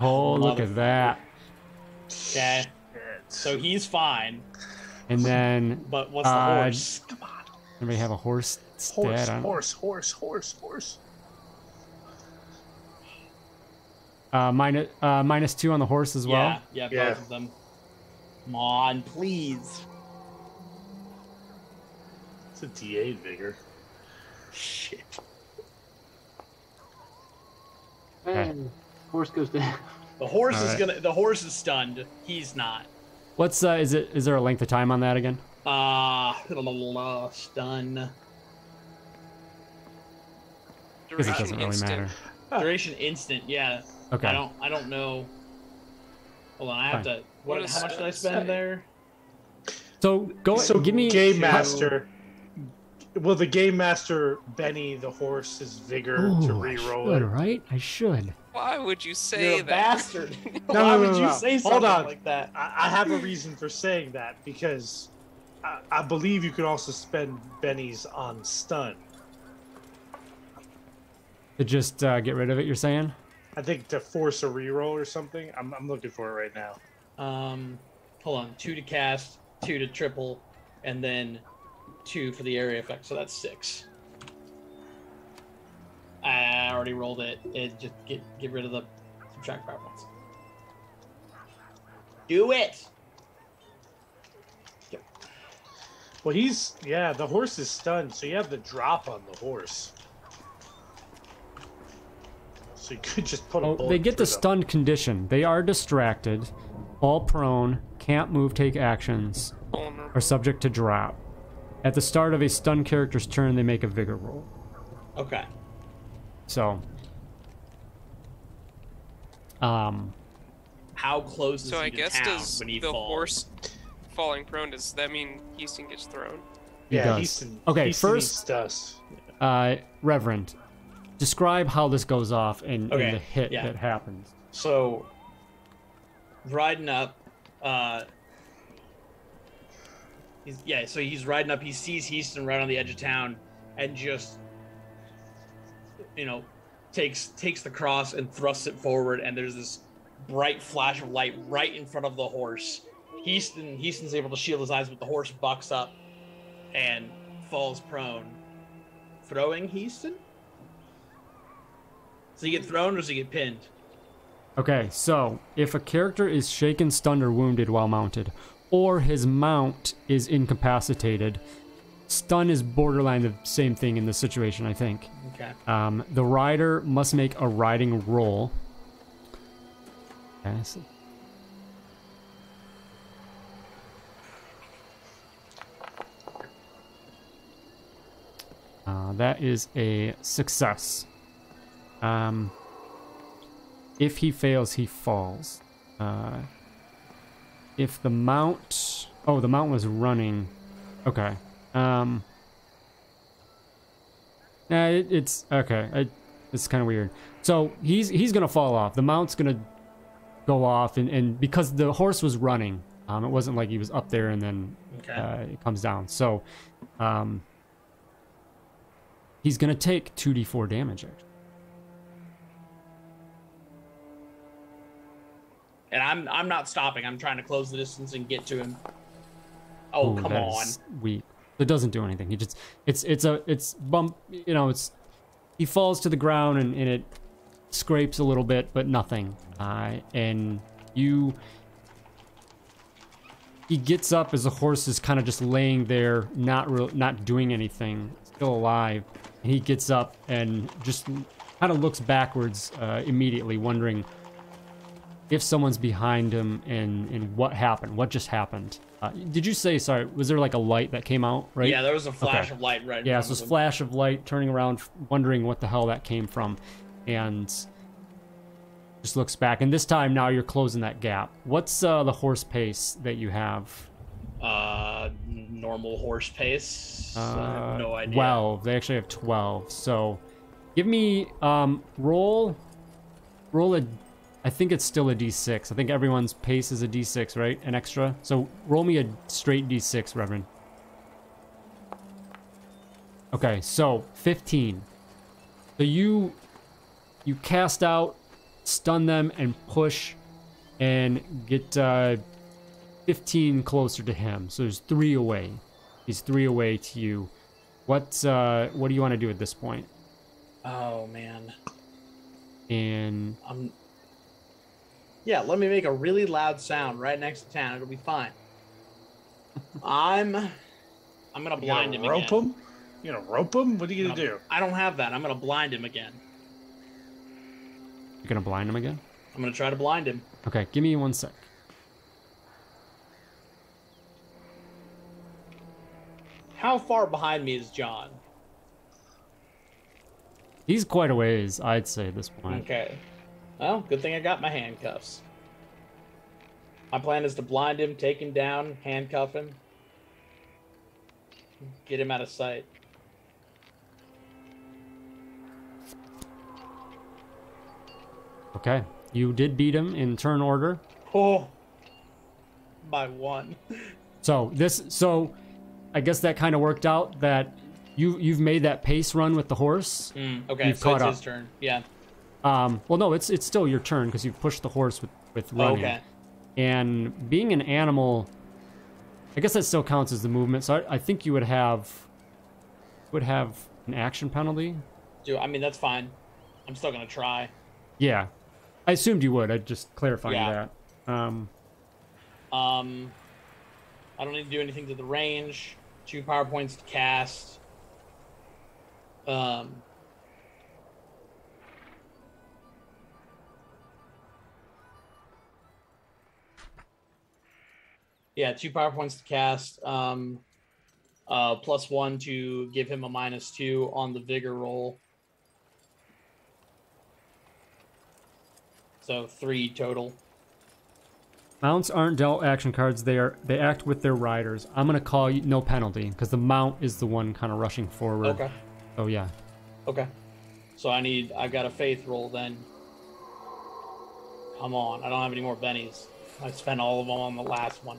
Oh, look at that. Okay. So he's fine, And then, but what's the Uh, horse? Come on. anybody have a horse Horse, stat? horse, horse, horse, horse. -2 on the horse as well. Yeah, Yeah. both of them. Come on, please. It's a D8 vigor. Shit. And horse goes down. The horse All is right. gonna. The horse is stunned. He's not. What's is there a length of time on that again? Stun. Because it Duration doesn't really instant. matter. Duration instant. Yeah. Okay. I don't know. Hold on. I have Fine. to. What How does much did I that spend say? there? So So give me Game Master. Well, the Game Master, Benny, the horse, is vigor to Ooh, I re-roll should, it. right? I should. Why would you say You're a that? bastard. No, Why no, would no, you no. say Hold something on. like that? I have a reason for saying that because I believe you can also spend bennies on stun. To just get rid of it, you're saying? I think to force a reroll or something. I'm looking for it right now. Hold on. 2 to cast, 2 to triple, and then 2 for the area effect. So that's 6. I already rolled it. Just get rid of the subtract power points. Do it. Yep. Well, the horse is stunned, so you have the drop on the horse. So you could just put a Oh, bullet they get the through them. stunned condition. They are distracted, all prone, can't move, take actions, Vulnerable. are subject to drop. At the start of a stunned character's turn, they make a vigor roll. Okay. So, How close is So he I to guess town does when he the falls? horse falling prone, does that mean Houston gets thrown? He does. Houston, Okay, Houston first, eats dust. Reverend, describe how this goes off and Okay, the hit yeah. that happens. So, riding up, he's riding up. He sees Houston right on the edge of town, and just, takes the cross and thrusts it forward. And there's this bright flash of light right in front of the horse. Houston's able to shield his eyes, but the horse bucks up and falls prone. Throwing Houston? Does he get thrown or does he get pinned? Okay, so if a character is shaken, stunned, or wounded while mounted, or his mount is incapacitated, stun is borderline the same thing in this situation, I think. Okay. The rider must make a riding roll. Okay, so that is a success. If he fails, he falls. If the mount... Oh, the mount was running. Okay. It's... Okay. It's kind of weird. So, he's going to fall off. The mount's going to go off, and because the horse was running, it wasn't like he was up there and then it comes down. So, he's going to take 2d4 damage, actually. And I'm not stopping. I'm trying to close the distance and get to him. Oh, Ooh, come that on. is weak. It doesn't do anything. He just it's bump, he falls to the ground and it scrapes a little bit, but nothing. And he gets up as the horse is kind of just laying there, not doing anything, still alive. And he gets up and just kind of looks backwards immediately, wondering if someone's behind him and what happened, what just happened. Did you say, sorry, was there like a light that came out, right? Yeah, there was a flash of light right in Yeah, front so of this him. flash of light, turning around, wondering what the hell that came from, and just looks back. And this time now you're closing that gap. What's the horse pace that you have? Normal horse pace. I have no idea. 12. They actually have 12. So give me, roll a, I think it's still a d6. I think everyone's pace is a d6, right? An extra. So roll me a straight d6, Reverend. Okay, so 15. So you cast out, stun them, and push, and get 15 closer to him. So there's 3 away. He's 3 away to you. What do you want to do at this point? Oh man. And yeah, let me make a really loud sound right next to town. It'll be fine. I'm gonna blind him again. Rope him? You gonna rope him? What are you gonna do? I don't have that. I'm gonna blind him again. you're gonna blind him again? I'm gonna try to blind him. Okay, give me 1 sec. How far behind me is John? He's quite a ways, I'd say, at this point. Okay. Well, good thing I got my handcuffs. My plan is to blind him, take him down, handcuff him, get him out of sight. Okay, you did beat him in turn order. Oh, by 1. So I guess that kind of worked out that you've made that pace run with the horse. Okay, You've so caught it's up. his turn. Yeah. Well, no, it's still your turn because you've pushed the horse with running. Okay. And being an animal, I guess that still counts as the movement. So I think you would have an action penalty. I mean, that's fine. I'm still gonna try. Yeah, I assumed you would. I'd just clarifying Yeah. that. I don't need to do anything to the range. 2 power points to cast. Yeah, 2 power points to cast. +1 to give him a -2 on the vigor roll. So 3 total. Mounts aren't dealt action cards. They act with their riders. I'm gonna call you no penalty because the mount is the one kind of rushing forward. Okay. Oh yeah. Okay. So I've got a faith roll then. Come on, I don't have any more bennies. I spent all of them on the last one.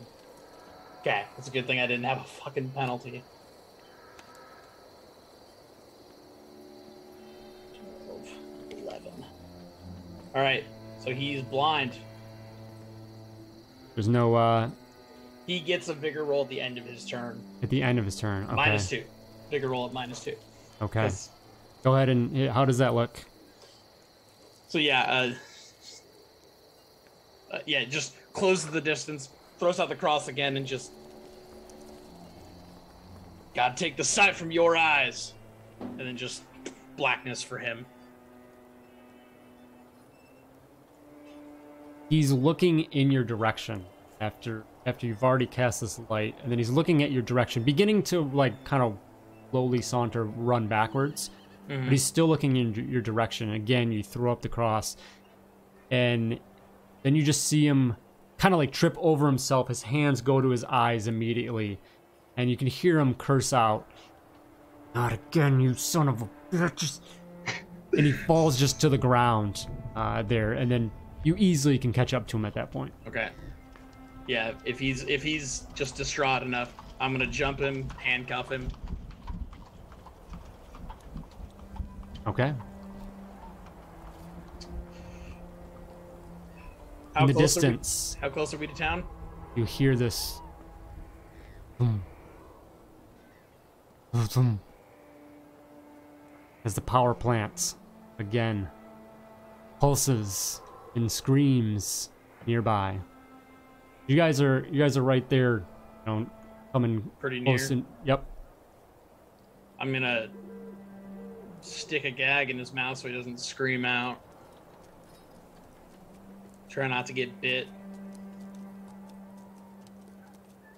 Okay, it's a good thing I didn't have a fucking penalty. 12, 11. All right, so he's blind. There's no He gets a bigger roll at the end of his turn. at the end of his turn. Okay. -2. Bigger roll at -2. Okay. 'Cause- Go ahead and how does that look? So yeah, yeah, just closes the distance, throws out the cross again, and just gotta take the sight from your eyes, and then just blackness for him. He's looking in your direction after you've already cast this light, and then he's looking at your direction, beginning to like kind of slowly saunter, run backwards. But he's still looking in your direction. Again, you throw up the cross, and then you just see him kind of like trip over himself. His hands go to his eyes immediately, and you can hear him curse out, "Not again, you son of a bitch!" And he falls just to the ground there, and then you easily can catch up to him at that point. Okay. Yeah, if he's just distraught enough, I'm gonna jump him, handcuff him. Okay. How In the close distance, how close are we to town? you hear this. Boom. Boom. As the power plant again pulses and screams nearby. You guys are right there, coming Pretty near. close. Yep. I'm gonna stick a gag in his mouth so he doesn't scream out. Try not to get bit.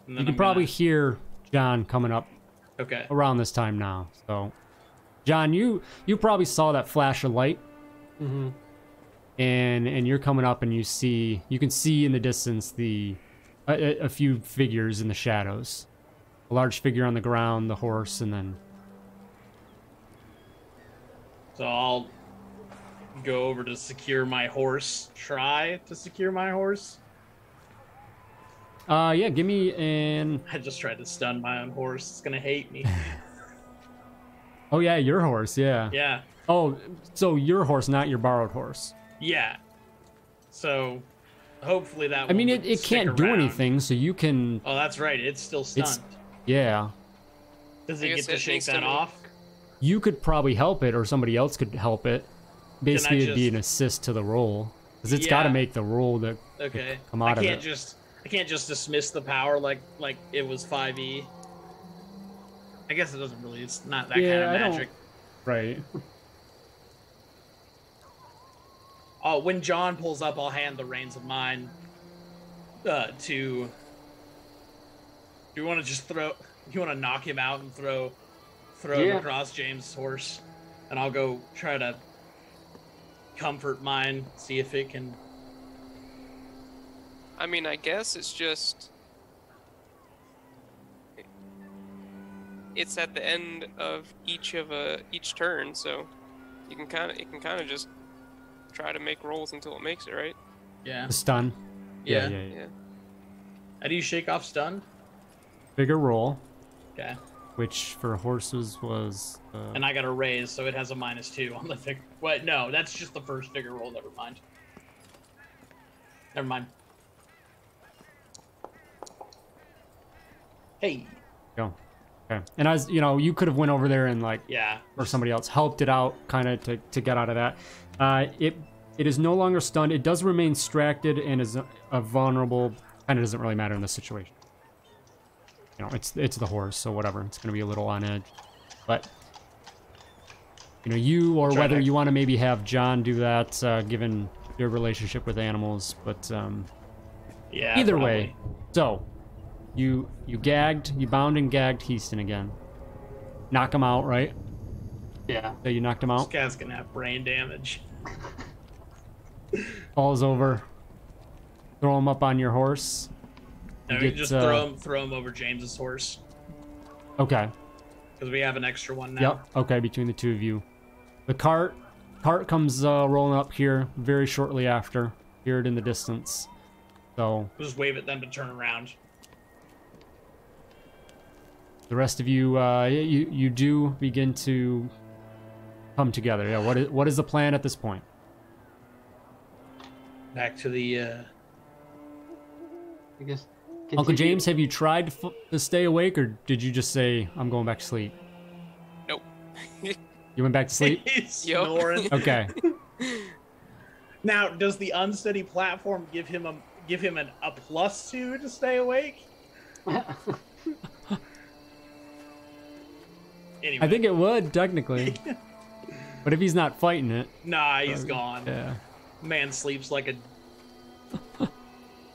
And You can probably hear John coming up Okay. around this time now. So, John, you probably saw that flash of light, and you're coming up, and you can see in the distance a few figures in the shadows, a large figure on the ground, the horse, and then So I'll go over to secure my horse. Try to secure my horse. yeah, give me an. I just tried to stun my own horse. It's gonna hate me. Oh yeah, your horse, yeah. Yeah. Oh, so your horse, not your borrowed horse. Yeah. So hopefully that I mean, won't it stick can't do around. anything, so you can. Oh, that's right. It's still stunned. Yeah. Does I it get guess to it shake needs to that be- off? You could probably help it, or somebody else could help it. Basically, it'd be just- an assist to the roll, because it's got to Yeah. make the roll to Okay. come out I of can't it. I can't just dismiss the power like it was 5e. I guess it doesn't really. It's not that Yeah, kind I of don't- magic. Right. Oh, when John pulls up, I'll hand the reins of mine to. Do you want to just throw? You want to knock him out and throw him Yeah. across James' horse, and I'll go try to comfort mine, see if it can. I mean, I guess it's just it's at the end of each turn, so it can kind of just try to make rolls until it makes it, right? Yeah. The stun. Yeah. Yeah. How do you shake off stun? Bigger roll, Okay. which for horses was. And I got a raise, so it has a -2 on the figure. Wait, no, that's just the first figure roll. Never mind. Never mind. Hey. Go. Okay. And as you know, you could have went over there and like, Yeah. or somebody else helped it out, kind of to get out of that. It is no longer stunned. It does remain distracted and is a vulnerable. Kind of doesn't really matter in this situation. You know, it's the horse, so whatever. It's gonna be a little on edge, but you know, you or Try whether next. you want to maybe have John do that, given your relationship with animals, but Yeah. either probably. way. So you bound and gagged Heaston again. Knock him out, right? Yeah. So you knocked him This out. guy's gonna have brain damage. Falls over. throw him up on your horse. No, You we get, just throw him over James's horse. Okay. Because we have an extra one now. Yep. Okay, between the two of you. The cart comes rolling up here very shortly after. Hear it in the distance. So We'll just wave at them to turn around. the rest of you, you do begin to come together. Yeah. What is the plan at this point? Back to the. I guess. Uncle continue. James, have you tried to stay awake, or did you just say, I'm going back to sleep? Nope. You went back to sleep? He's Yo. snoring. Okay. Now, does the unsteady platform give him a +2 to stay awake? Anyway. I think it would, technically. But if he's not fighting it... Nah, he's gone. Yeah. Man sleeps like a.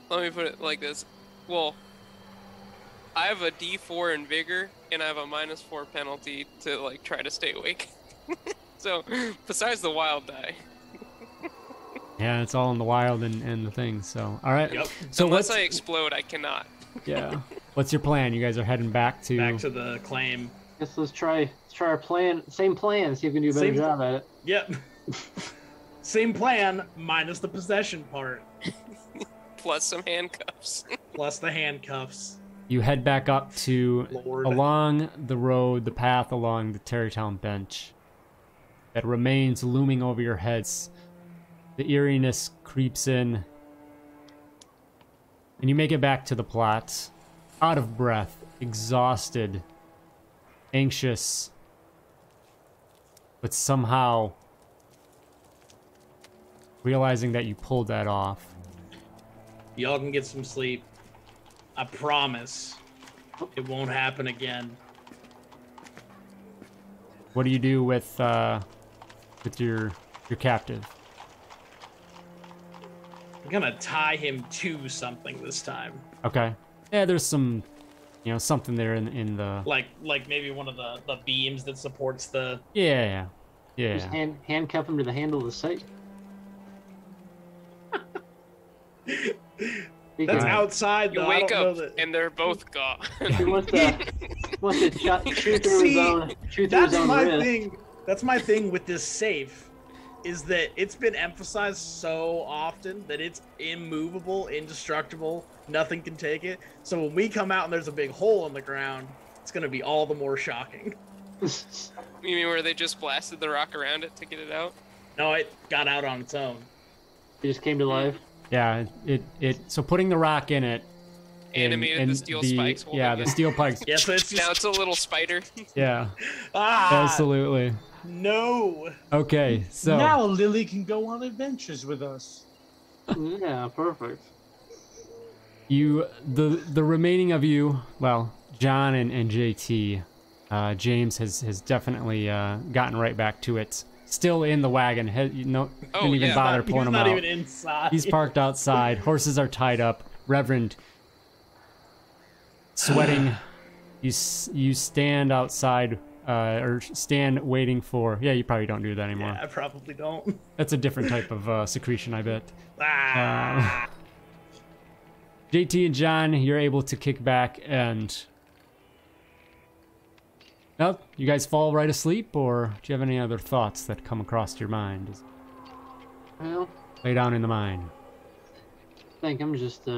Let me put it like this. Well, I have a D4 in vigor, and I have a -4 penalty to like try to stay awake. So, besides the wild die. Yeah, it's all in the wild and the thing, so... Alright. Yep. So Unless what's... I explode, I cannot. Yeah. What's your plan? You guys are heading back to... Back to the claim. Guess let's try our plan. Same plan. See if we can do a better Same- job at it. Yep. Same plan, minus the possession part, Plus some handcuffs. plus the handcuffs. You head back up to... Lord. Along the road, the path along the Tarrytown bench that remains looming over your heads. The eeriness creeps in. And you make it back to the plot. Out of breath, exhausted, anxious, but somehow realizing that you pulled that off. Y'all can get some sleep. I promise. It won't happen again. What do you do with your captive? I'm gonna tie him to something this time. Okay. Yeah, there's some, something there in the. Like maybe one of the beams that supports the. Yeah. Just handcuff him to the handle of the safe. That's Alright. outside You though. wake I don't up, know that... and they're both gone. He wants to shoot through See, his own That's my wrist. thing. That's my thing with this safe, is that it's been emphasized so often that it's immovable, indestructible, nothing can take it. So when we come out and there's a big hole in the ground, it's gonna be all the more shocking. You mean where they just blasted the rock around it to get it out? No, it got out on its own. He just came to life. Yeah, so putting the rock in it. Animated the steel spikes holding Yeah, it. the steel spikes. Yeah, so it's Now just it's a little spider. Yeah, ah absolutely. no. Okay, so Now Lily can go on adventures with us. Yeah, perfect. the remaining of you, well, John and JT, James has definitely gotten right back to it. Still in the wagon. Didn't even yeah. bother pulling He's him not out. even inside. He's parked outside. Horses are tied up. Reverend, sweating. You stand outside, or stand waiting for. Yeah, you probably don't do that anymore. Yeah, I probably don't. That's a different type of secretion, I bet. Ah. JT and John, you're able to kick back and. Oh, you guys fall right asleep, or do you have any other thoughts that come across your mind? Well, Lay down in the mine. I think I'm just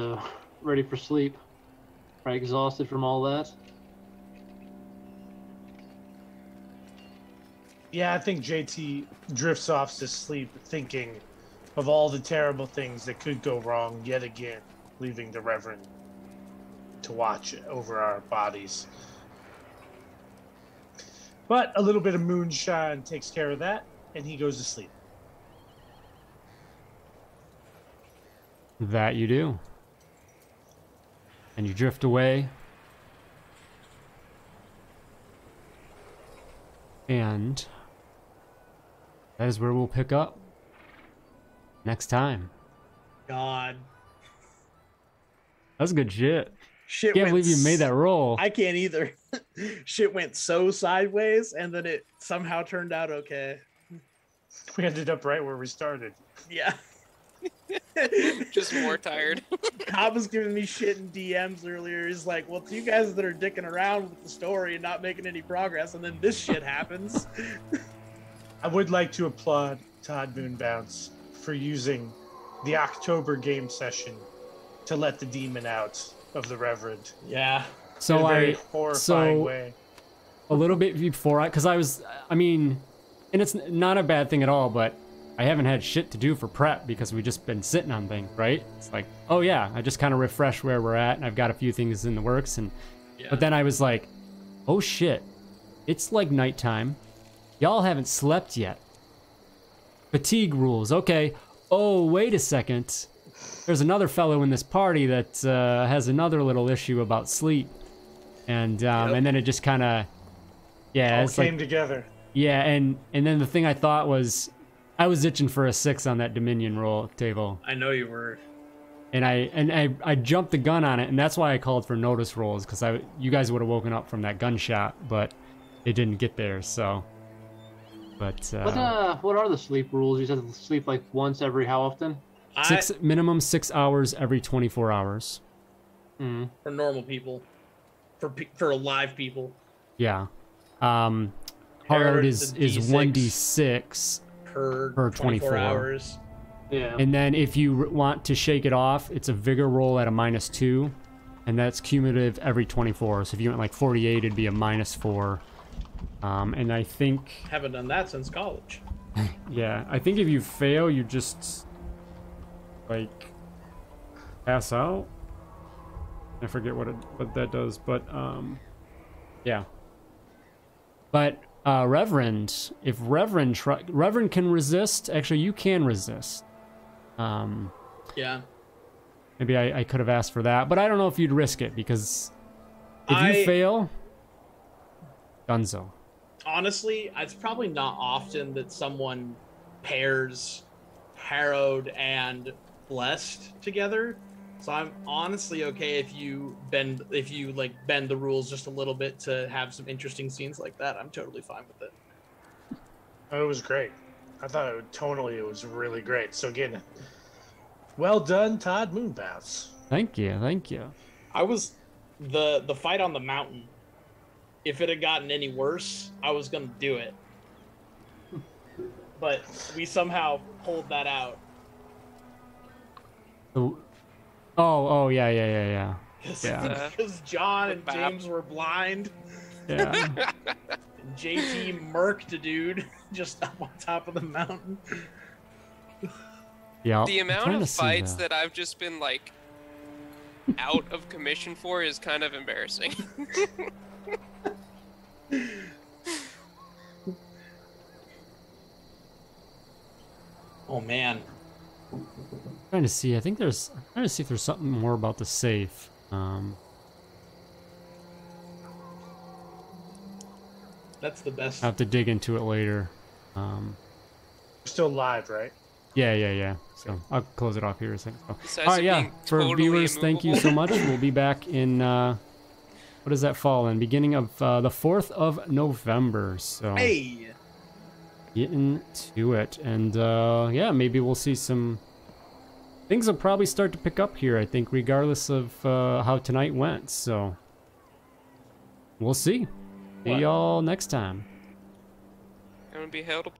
ready for sleep. Right, exhausted from all that. Yeah, I think JT drifts off to sleep thinking of all the terrible things that could go wrong yet again, leaving the Reverend to watch over our bodies. But a little bit of moonshine takes care of that, and he goes to sleep. That you do. And you drift away. And that is where we'll pick up next time. God. That's good shit. Shit Can't went believe you made that roll. I can't either. Shit went so sideways, and then it somehow turned out okay. We ended up right where we started. Yeah. Just more tired. Cobb was giving me shit in DMs earlier. He's like, well, it's you guys that are dicking around with the story and not making any progress, and then this shit happens. I would like to applaud Todd Moonbounce for using the October game session to let the demon out of the Reverend. Yeah. So In a very horrifying way. A little bit before I mean, and it's not a bad thing at all, but I haven't had shit to do for prep because we've just been sitting on things, right? It's like, oh yeah, I just kind of refresh where we're at, and I've got a few things in the works, and but then I was like, oh shit, it's like nighttime. Y'all haven't slept yet. Fatigue rules, okay. Oh, wait a second. There's another fellow in this party that has another little issue about sleep, and then it just kind of, yeah, All came together. Yeah, and then the thing I thought was, I was itching for a 6 on that Dominion roll table. I know you were. And I jumped the gun on it, and that's why I called for notice rolls, because you guys would have woken up from that gunshot, but it didn't get there, so. But what are the sleep rules? You said to sleep like once every how often? Minimum 6 hours every 24 hours. For normal people. For live people. Yeah. Hard is 1d6 per 24 hours. Yeah. And then if you want to shake it off, it's a vigor roll at a -2, and that's cumulative every 24. So if you went like 48, it'd be a -4. And I think... Haven't done that since college. Yeah, I think if you fail, you just, like, pass out. I forget what that does, but, yeah. But, Reverend, if Reverend can resist, actually, you can resist. Yeah. Maybe I could have asked for that, but I don't know if you'd risk it, because if you fail, dunzo. Honestly, it's probably not often that someone pairs harrowed and blessed together. So I'm honestly okay if you bend the rules just a little bit to have some interesting scenes like that. I'm totally fine with it. Oh, it was great. I thought it was really great. So again, well done, Todd Moonbounce. Thank you. I was the fight on the mountain. If it had gotten any worse, I was gonna do it. But we somehow pulled that out. Oh, yeah. Because John and James were blind. Yeah. And JT murked a dude just up on top of the mountain. Yeah. The amount of fights that I've just been like out of commission for is kind of embarrassing. Oh man. Trying to see. I'm trying to see if there's something more about the safe. That's the best. I have to dig into it later. Still live, right? Yeah. So I'll close it off here a second. So, all All right, yeah. For totally viewers, thank you so much. We'll be back in what does that fall in? Beginning of the 4th of November. So Hey. getting to it, and yeah, maybe we'll see some things will probably start to pick up here, I think, regardless of how tonight went. So we'll see. See y'all next time. Gonna be held